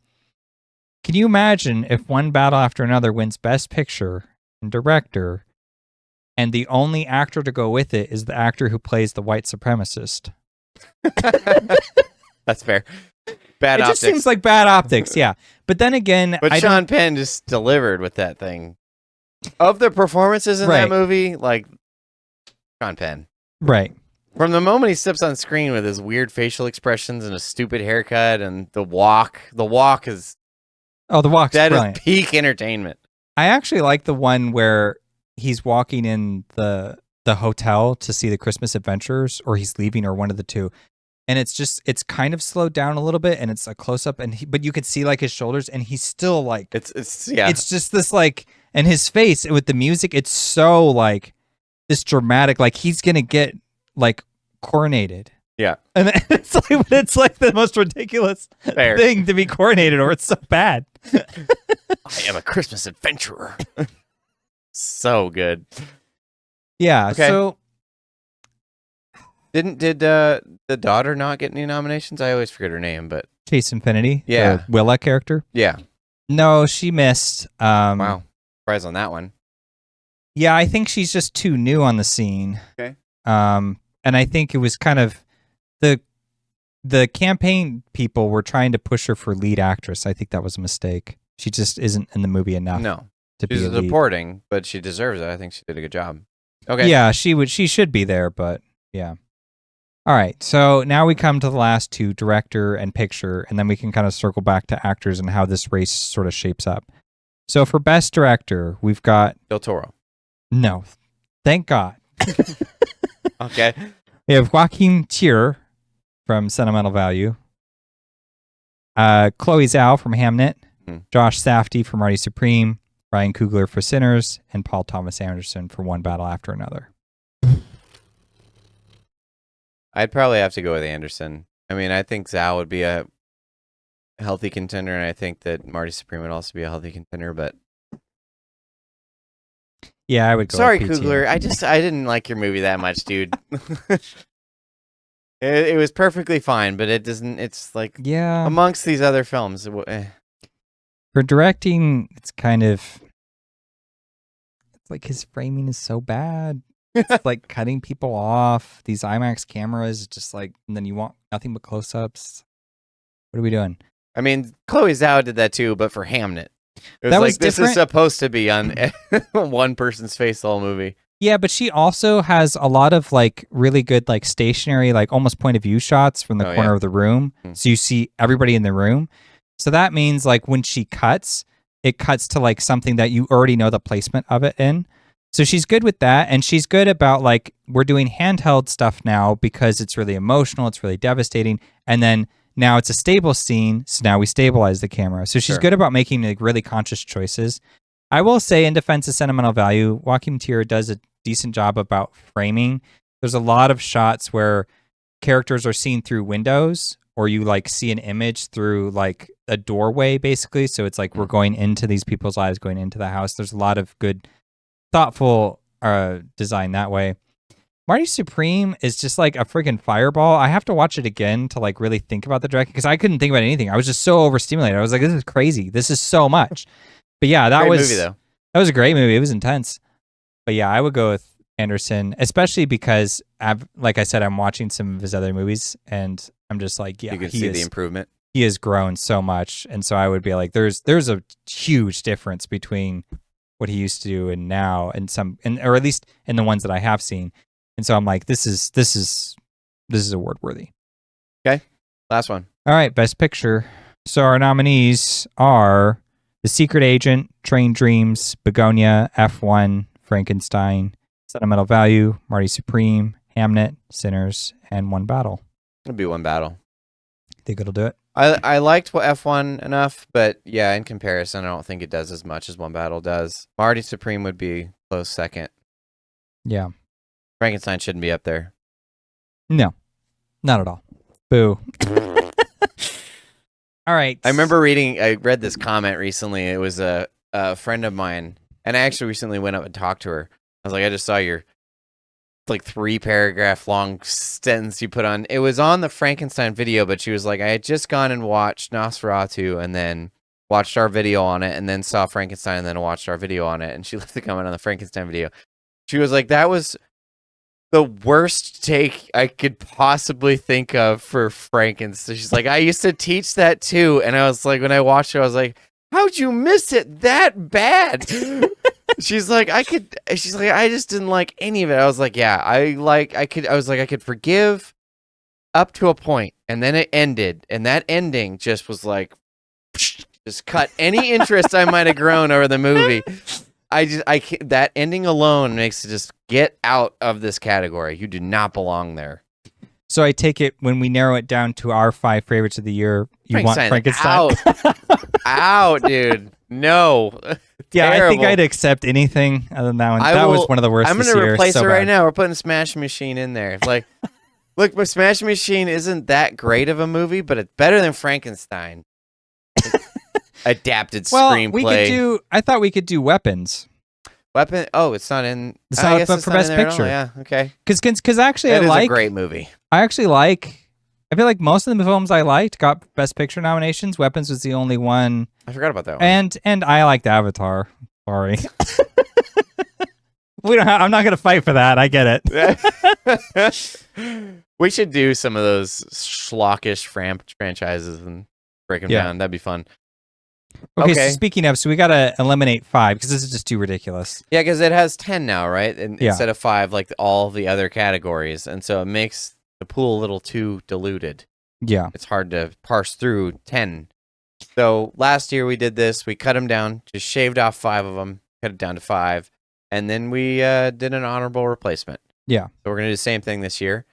can you imagine if One Battle After Another wins Best Picture and Director, and the only actor to go with it is the actor who plays the white supremacist? That's fair. Bad optics. It just seems like bad optics, yeah. But then again, But Sean Penn just delivered with that thing. Of the performances in that movie, like Sean Penn. Right. From the moment he steps on screen with his weird facial expressions and a stupid haircut and the walk is the walk's brilliant. Is peak entertainment. I actually like the one where he's walking in the hotel to see the Christmas Adventures, or he's leaving, or one of the two. And it's kind of slowed down a little bit, and it's a close up, but you could see like his shoulders, and he's still like it's just this like, and his face with the music, it's so like this dramatic, like he's gonna get like coronated. Yeah, and it's like the most ridiculous thing to be coronated, or it's so bad. I am a Christmas adventurer. So good. Yeah. Okay. So. Did the daughter not get any nominations? I always forget her name, but Chase Infinity, yeah, the Willa character. Yeah, no, she missed. Wow, surprise on that one. Yeah, I think she's just too new on the scene. Okay. And I think it was kind of the campaign people were trying to push her for lead actress. I think that was a mistake. She just isn't in the movie enough. No, to she's be a lead. supporting, but she deserves it. I think she did a good job. Okay. Yeah, she should be there, but yeah. All right, so now we come to the last two, director and picture, and then we can kind of circle back to actors and how this race sort of shapes up. So for Best Director, we've got... Del Toro. No, thank God. Okay. We have Joaquin Tier from Sentimental Value, Chloe Zhao from Hamnet, Josh Safdie from Marty Supreme, Ryan Coogler for Sinners, and Paul Thomas Anderson for One Battle After Another. I'd probably have to go with Anderson. I mean, I think Zhao would be a healthy contender, and I think that Marty Supreme would also be a healthy contender. But Yeah, I would go. sorry, with P Kugler, tier. I didn't like your movie that much, dude. It was perfectly fine, but it doesn't. It's like Yeah, amongst these other films. for directing, it's kind of it's like his framing is so bad. It's like cutting people off. These IMAX cameras, just like, and then you want nothing but close-ups. What are we doing? I mean, Chloe Zhao did that too, but for Hamnet. It was That like was this different. is supposed to be on one person's face the whole movie. Yeah, but she also has a lot of like really good like stationary, like almost point of view shots from the Oh, corner yeah. of the room. Hmm. So you see everybody in the room. So that means like when she cuts, it cuts to like something that you already know the placement of it in. So she's good with that. And she's good about like, we're doing handheld stuff now because it's really emotional. It's really devastating. And then now it's a stable scene. So now we stabilize the camera. So she's Sure. good about making like really conscious choices. I will say, in defense of sentimental value, Joaquin Tier does a decent job about framing. There's a lot of shots where characters are seen through windows, or you like see an image through like a doorway, basically. So it's like we're going into these people's lives, going into the house. There's a lot of good, thoughtful design that way. Marty Supreme is just like a freaking fireball. I have to watch it again to like really think about the directing because I couldn't think about anything. I was just so overstimulated. I was like, this is crazy. This is so much. But yeah, that Great was movie though. that was a great movie. It was intense. But yeah, I would go with Anderson, especially because like I said, I'm watching some of his other movies and I'm just like, yeah, You can see the improvement. he has grown so much. And so I would be like, there's a huge difference between what he used to do and now and or at least in the ones that I have seen. And so I'm like, this is award worthy. Last one. All right, best picture. So our nominees are The Secret Agent, Train Dreams, Bugonia, F1, Frankenstein, Sentimental Value, Marty Supreme, Hamnet, Sinners, and One Battle. It'll be One Battle. Think it'll do it? I liked F1 enough, but yeah, in comparison, I don't think it does as much as One Battle does. Marty Supreme would be close second. Yeah. Frankenstein shouldn't be up there. No, not at all. Boo. All right. I read this comment recently. It was a friend of mine, and I actually recently went up and talked to her. I was like, I just saw your like 3-paragraph long sentence you put on. It was on the Frankenstein video, but she was like, I had just gone and watched Nosferatu and then watched our video on it and then saw Frankenstein and then watched our video on it. And she left a comment on the Frankenstein video. She was like, that was the worst take I could possibly think of for Frankenstein. She's like, I used to teach that too. And I was like, when I watched it, I was like, how'd you miss it that bad? She's like, I just didn't like any of it. I was like, yeah, I could forgive up to a point, and then it ended, and that ending just was like, just cut any interest I might have grown over the movie. That ending alone makes it just get out of this category. You do not belong there. So I take it when we narrow it down to our 5 favorites of the year, you want Frankenstein? Out, dude. No. Yeah, Terrible. I think I'd accept anything other than that one. That was one of the worst I'm this going to year. replace So it right bad. now. We're putting Smash Machine in there. Like, look, but Smash Machine isn't that great of a movie, but it's better than Frankenstein. Adapted screenplay. We could do. I thought we could do Weapons. Weapon. Oh, it's not in. It's I not guess for it's not Best in there at all. Picture. Yeah. Okay. Because actually, That is I a great movie. I feel like most of the films I liked got Best Picture nominations. Weapons was the only one. I forgot about that one. And I liked Avatar. Sorry. I'm not gonna fight for that. I get it. We should do some of those schlockish franchises and break them down. That'd be fun. Okay. So speaking of, we gotta eliminate 5 because this is just too ridiculous. Yeah, because it has 10 now, right? And instead of 5, like all the other categories, and so it makes the pool a little too diluted. Yeah, it's hard to parse through 10. So last year we did this. We cut them down, just shaved off 5 of them, cut it down to 5, and then we did an honorable replacement. Yeah. So we're gonna do the same thing this year.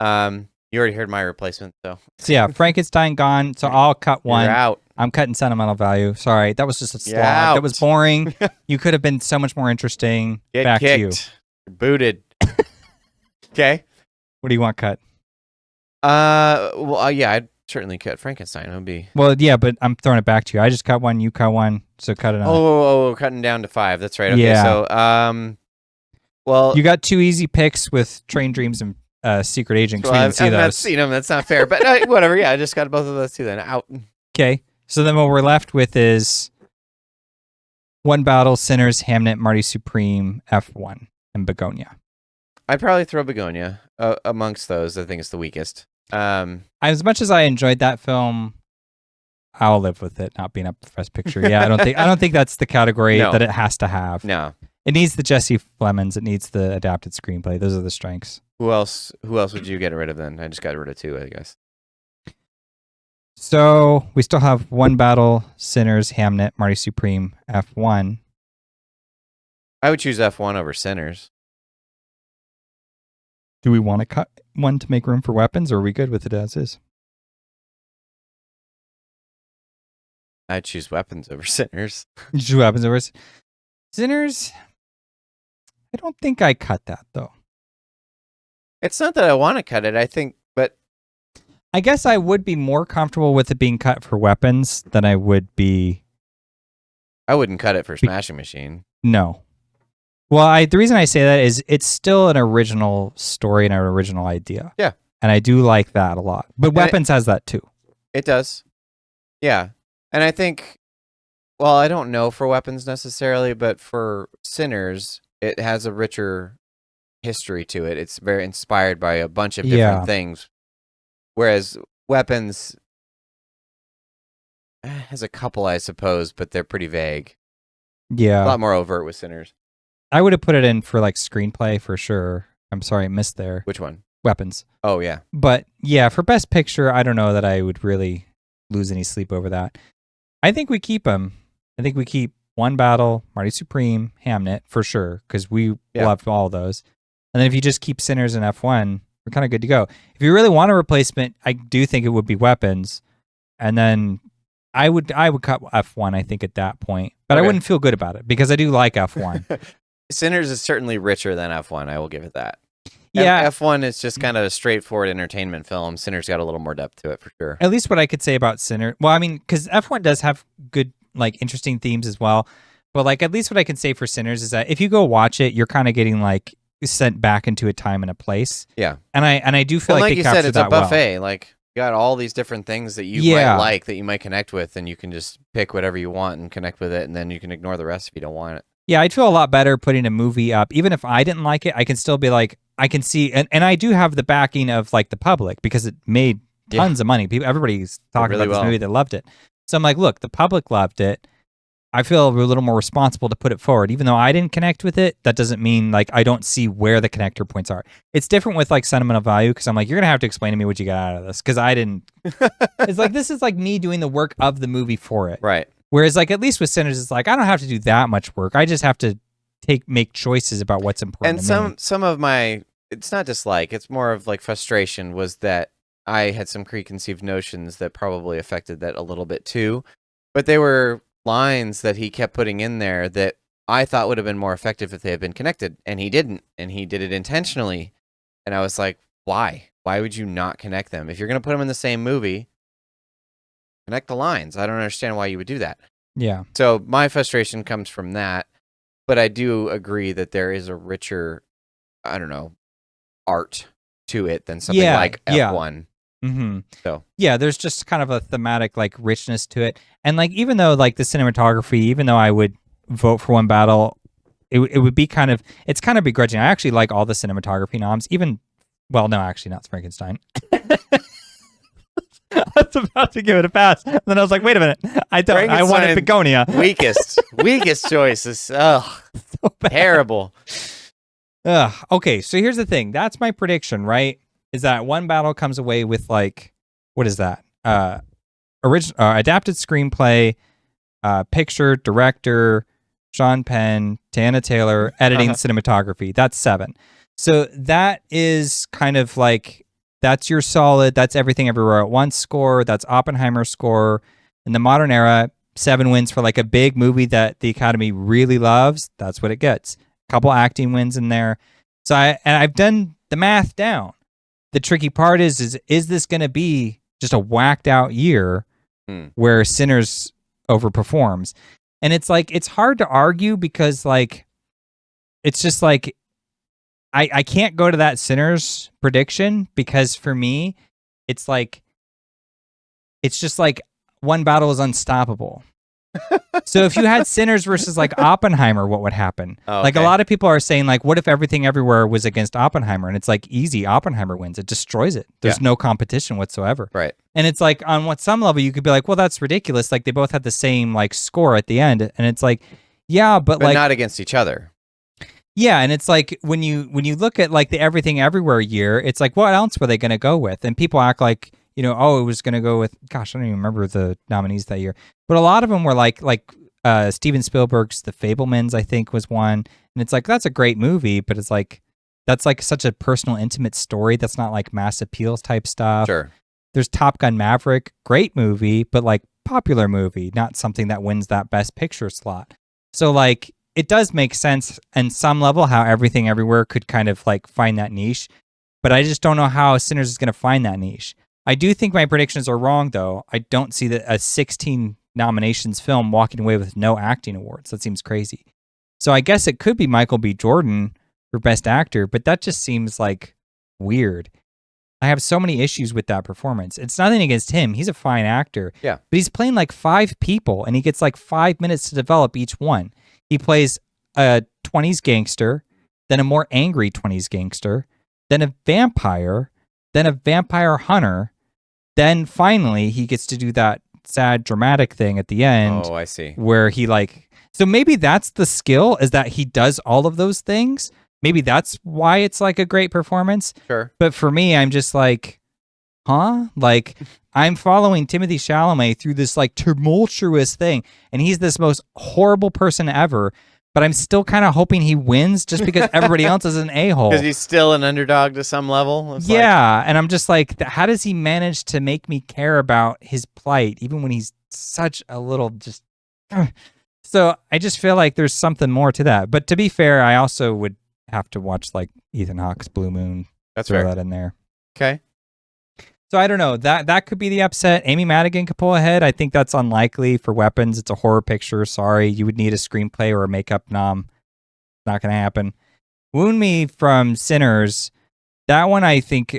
You already heard my replacement, so yeah, Frankenstein gone. So I'll cut one. You're out. I'm cutting Sentimental Value. Sorry, that was just a slog. out. That was boring. You could have been so much more interesting. Get Back kicked. to you. You're booted. Okay. What do you want cut? Yeah, I'd certainly cut Frankenstein. It would be. Well, yeah, but I'm throwing it back to you. I just cut one, you cut one, so cut it on. Oh, cutting down to 5. That's right. Okay, Yeah. so well, You got 2 easy picks with Train Dreams and Secret Agent. 'Cause we didn't see I've not those. seen them. That's not fair. But whatever. Yeah, I just got both of those too. Then out. Okay, so then what we're left with is One Battle, Sinners, Hamnet, Marty Supreme, F1, and Bugonia. I'd probably throw Bugonia amongst those. I think it's the weakest. As much as I enjoyed that film, I'll live with it not being up for Best Picture. Yeah, I don't think that's the category No. that it has to have. No. It needs the Jesse Plemons. It needs the adapted screenplay. Those are the strengths. Who else would you get rid of then? I just got rid of 2, I guess. So we still have One Battle, Sinners, Hamnet, Marty Supreme, F1. I would choose F1 over Sinners. Do we want to cut one to make room for weapons, or are we good with it as is? I'd choose Weapons over Sinners. Just weapons over Sinners. I don't think I cut that though. It's not that I want to cut it. I think, but I guess I would be more comfortable with it being cut for weapons than I would be. I wouldn't cut it for Smashing Machine. No. Well, the reason I say that is it's still an original story and an original idea. Yeah. And I do like that a lot. But And Weapons has that too. It does. Yeah. And I think, well, I don't know for Weapons necessarily, but for Sinners, it has a richer history to it. It's very inspired by a bunch of different things. Whereas Weapons has a couple, I suppose, but they're pretty vague. Yeah. A lot more overt with Sinners. I would have put it in for like screenplay for sure. I'm sorry I missed there. Which one? Weapons. Oh, yeah. But yeah, for Best Picture, I don't know that I would really lose any sleep over that. I think we keep them. I think we keep One Battle, Marty Supreme, Hamnet for sure, because we loved all of those. And then if you just keep Sinners and F1, we're kind of good to go. If you really want a replacement, I do think it would be Weapons. And then I would cut F1, I think, at that point. But I wouldn't feel good about it because I do like F1. Sinners is certainly richer than F1. I will give it that. Yeah. F1 is just kind of a straightforward entertainment film. Sinners got a little more depth to it for sure. At least what I could say about Sinner. Well, I mean, because F1 does have good, like, interesting themes as well. But, like, at least what I can say for Sinners is that if you go watch it, you're kind of getting, like, sent back into a time and a place. Yeah. And I do feel like they you captured said, it's that a buffet. well. Like, you got all these different things that you might like, that you might connect with, and you can just pick whatever you want and connect with it, and then you can ignore the rest if you don't want it. Yeah, I'd feel a lot better putting a movie up. Even if I didn't like it, I can still be like, I can see, and I do have the backing of like the public because it made tons of money. Everybody's talking about this movie that loved it. So I'm like, look, the public loved it. I feel a little more responsible to put it forward. Even though I didn't connect with it, that doesn't mean like I don't see where the connector points are. It's different with like sentimental value because I'm like, you're going to have to explain to me what you got out of this because I didn't. It's like, this is like me doing the work of the movie for it. Right. Whereas like at least with Sinners, it's like, I don't have to do that much work. I just have to make choices about what's important. And some of my, it's not dislike, it's more of like frustration was that I had some preconceived notions that probably affected that a little bit too. But they were lines that he kept putting in there that I thought would have been more effective if they had been connected, and he didn't, and he did it intentionally. And I was like, why? Why would you not connect them? If you're going to put them in the same movie, connect the lines. I don't understand why you would do that. Yeah. So my frustration comes from that, but I do agree that there is a richer, I don't know, art to it than something like F1. Mm-hmm. So yeah, there's just kind of a thematic like richness to it, and like even though like the cinematography, even though I would vote for One Battle, it would be kind of, it's kind of begrudging. I actually like all the cinematography noms, even, well, no, actually not Frankenstein. I was about to give it a pass, and then I was like, wait a minute, I wanted Bugonia. weakest choices. Ugh, so terrible. Okay, so here's the thing. That's my prediction, right? Is that One Battle comes away with like, what is that? Adapted screenplay, picture, director, Sean Penn, Tana Taylor, editing, cinematography. That's 7. So that is kind of like, that's your solid, that's Everything Everywhere at Once score, that's Oppenheimer score. In the modern era, 7 wins for like a big movie that the Academy really loves. That's what it gets. A couple acting wins in there. So I've done the math down. The tricky part is this going to be just a whacked out year where Sinners overperforms. And it's like, it's hard to argue because like, it's just like, I can't go to that Sinners prediction because for me, it's just like one battle is unstoppable. So if you had Sinners versus like Oppenheimer, what would happen? Oh, like a okay. lot of people are saying like, what if Everything Everywhere was against Oppenheimer? And it's like easy, Oppenheimer wins. It destroys it. There's no competition whatsoever. Right. And it's like on some level you could be like, well, that's ridiculous. Like they both had the same like score at the end. And it's like, yeah, but like not against each other. yeah, and it's like when you look at like the Everything Everywhere year, it's like what else were they going to go with? And people act like, you know, oh, it was going to go with, gosh, I don't even remember the nominees that year. But a lot of them were like Steven Spielberg's The Fabelmans, I think, was one. And it's like, that's a great movie, but it's like, that's like such a personal, intimate story. That's not like mass appeals type stuff. Sure. There's Top Gun Maverick, great movie, but like popular movie, not something that wins that Best Picture slot. So like, it does make sense on some level how Everything Everywhere could kind of like find that niche, but I just don't know how Sinners is going to find that niche. I do think my predictions are wrong, though. I don't see a 16 nominations film walking away with no acting awards. That seems crazy. So I guess it could be Michael B. Jordan for Best Actor, but that just seems like weird. I have so many issues with that performance. It's nothing against him. He's a fine actor. Yeah. But he's playing like 5 people, and he gets like 5 minutes to develop each one. He plays a 20s gangster, then a more angry 20s gangster, then a vampire hunter, then finally he gets to do that sad dramatic thing at the end. Oh, I see. Where he like, so maybe that's the skill, is that he does all of those things. Maybe that's why it's like a great performance. Sure. But for me, I'm just like, huh? Like, I'm following Timothée Chalamet through this like tumultuous thing, and he's this most horrible person ever, but I'm still kind of hoping he wins just because everybody else is an a-hole. Because he's still an underdog to some level. It's yeah, and I'm just like, how does he manage to make me care about his plight, even when he's such a little just... So I just feel like there's something more to that. But to be fair, I also would have to watch like Ethan Hawke's Blue Moon. That's throw fair. that in there. Okay. So I don't know. That could be the upset. Amy Madigan could pull ahead. I think that's unlikely for Weapons. It's a horror picture. Sorry, you would need a screenplay or a makeup nom. Not going to happen. Wound Me from Sinners. That one, I think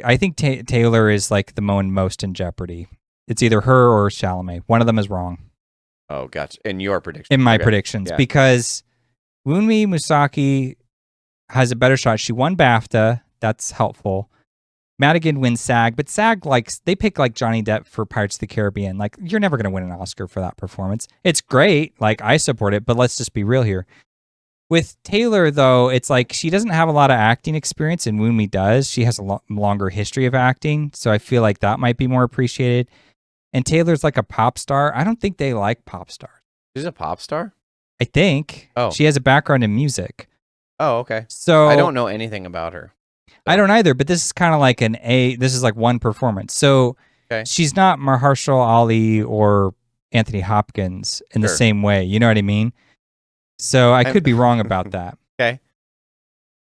Taylor is like the most in jeopardy. It's either her or Chalamet. One of them is wrong. Oh, gotcha. In your prediction. In my Okay. predictions, Yeah. because Wound Me Musaki has a better shot. She won BAFTA. That's helpful. Madigan wins SAG, but SAG they pick like Johnny Depp for Pirates of the Caribbean. Like, you're never going to win an Oscar for that performance. It's great. Like, I support it, but let's just be real here. With Taylor, though, it's like she doesn't have a lot of acting experience, and Wound Me does. She has a longer history of acting, so I feel like that might be more appreciated. And Taylor's like a pop star. I don't think they like pop stars. She's a pop star? I think. Oh. She has a background in music. Oh, okay. So I don't know anything about her. I don't either, but this is kind of like this is like one performance. So Okay. she's not Mahershala Ali or Anthony Hopkins in the Sure. same way. You know what I mean? So I could be wrong about that. Okay.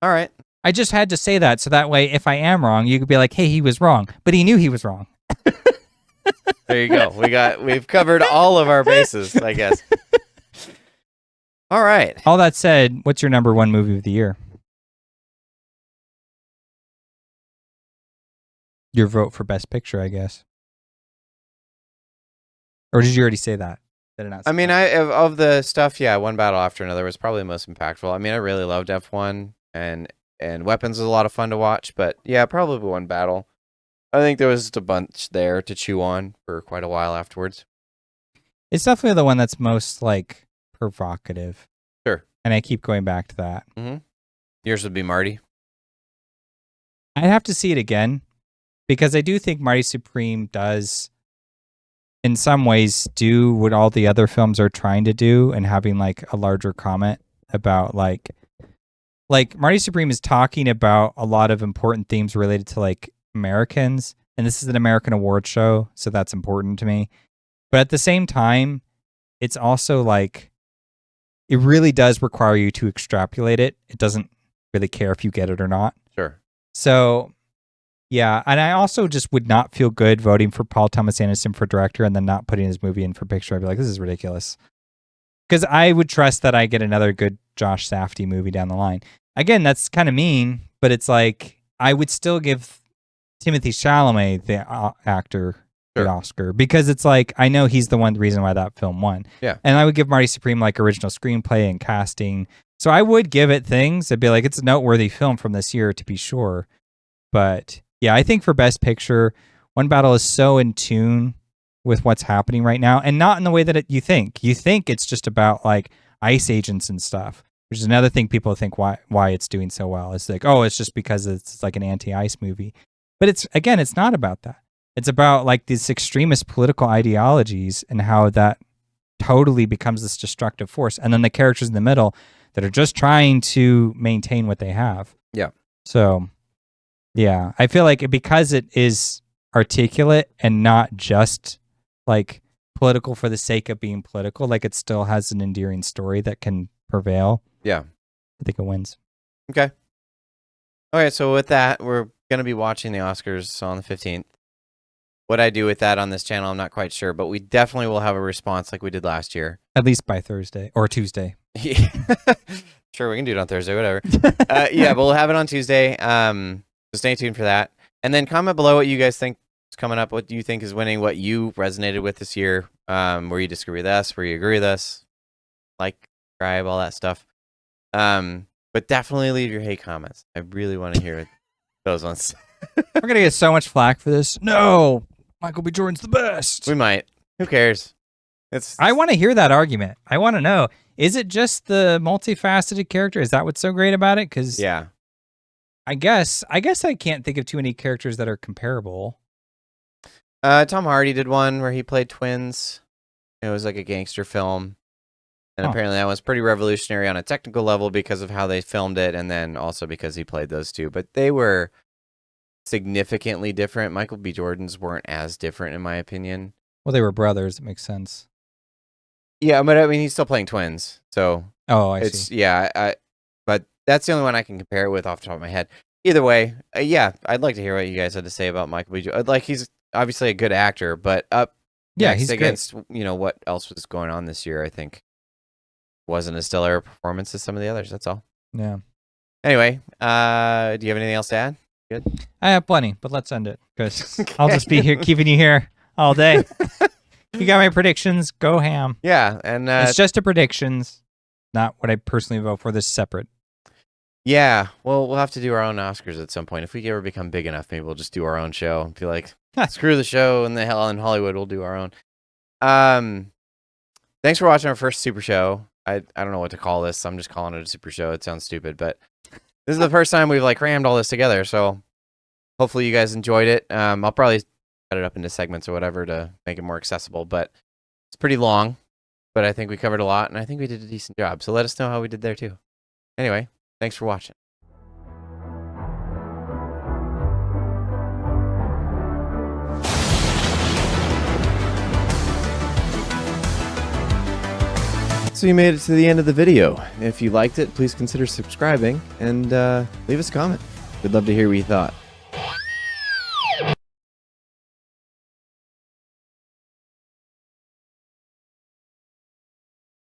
All right. I just had to say that so that way if I am wrong, you could be like, hey, he was wrong. But he knew he was wrong. There you go. We've covered all of our bases, I guess. All right. All that said, what's your number 1 movie of the year? Your vote for Best Picture, I guess. Or did you already say that? Did I not say I mean, that? of the stuff, yeah, one battle after another was probably the most impactful. I mean, I really loved F1 and Weapons was a lot of fun to watch, but yeah, probably one battle. I think there was just a bunch there to chew on for quite a while afterwards. It's definitely the one that's most like provocative. Sure. And I keep going back to that. Mm-hmm. Yours would be Marty. I'd have to see it again because I do think Marty Supreme does, in some ways, do what all the other films are trying to do and having like a larger comment about like Marty Supreme is talking about a lot of important themes related to like Americans, and this is an American award show, so that's important to me. But at the same time, it's also like it really does require you to extrapolate it. It doesn't really care if you get it or not. Sure. So Yeah, and I also just would not feel good voting for Paul Thomas Anderson for director and then not putting his movie in for picture. I'd be like, this is ridiculous. Because I would trust that I get another good Josh Safdie movie down the line. Again, that's kind of mean, but it's like I would still give Timothée Chalamet, the actor, the Oscar, because it's like I know he's the reason why that film won. Yeah. And I would give Marty Supreme like original screenplay and casting. So I would give it things. I'd be like, it's a noteworthy film from this year to be sure. But yeah, I think for Best Picture, One Battle is so in tune with what's happening right now, and not in the way that you think. You think it's just about like ICE agents and stuff, which is another thing people think why it's doing so well. It's like, oh, it's just because it's like an anti-ICE movie. But it's not about that. It's about like these extremist political ideologies and how that totally becomes this destructive force. And then the characters in the middle that are just trying to maintain what they have. Yeah. So, yeah, I feel like because it is articulate and not just like political for the sake of being political, like it still has an endearing story that can prevail. Yeah. I think it wins. Okay. Okay, so with that, we're going to be watching the Oscars on the 15th. What I do with that on this channel, I'm not quite sure, but we definitely will have a response like we did last year. At least by Thursday or Tuesday. Sure, we can do it on Thursday, whatever. Yeah, but we'll have it on Tuesday. So stay tuned for that. And then comment below what you guys think is coming up, what you think is winning, what you resonated with this year, where you disagree with us, where you agree with us, like, subscribe, all that stuff. But definitely leave your hate comments. I really want to hear those ones. We're going to get so much flack for this. No, Michael B. Jordan's the best. We might. Who cares? I want to hear that argument. I want to know, is it just the multifaceted character? Is that what's so great about it? Because yeah, I guess I can't think of too many characters that are comparable. Tom Hardy did one where he played twins. It was like a gangster film. And apparently that was pretty revolutionary on a technical level because of how they filmed it, and then also because he played those two. But they were significantly different. Michael B. Jordan's weren't as different, in my opinion. Well, they were brothers. It makes sense. Yeah, but I mean, he's still playing twins. So I see. Yeah, but that's the only one I can compare it with off the top of my head. Either way, yeah, I'd like to hear what you guys had to say about Michael B. Jordan. Like, he's obviously a good actor, but he's against great. What else was going on this year, I think wasn't a stellar performance as some of the others. That's all. Yeah. Anyway, do you have anything else to add? Good. I have plenty, but let's end it because I'll just be here keeping you here all day. You got my predictions. Go ham. Yeah, and it's just a predictions, not what I personally vote for. This is separate. Yeah, well, we'll have to do our own Oscars at some point. If we ever become big enough, maybe we'll just do our own show and be like, screw the show and the hell in Hollywood. We'll do our own. Thanks for watching our first Super Show. I don't know what to call this. I'm just calling it a Super Show. It sounds stupid, but this is the first time we've like crammed all this together. So hopefully you guys enjoyed it. I'll probably cut it up into segments or whatever to make it more accessible, but it's pretty long, but I think we covered a lot and I think we did a decent job. So let us know how we did there too. Anyway, thanks for watching. So you made it to the end of the video. If you liked it, please consider subscribing and leave us a comment. We'd love to hear what you thought.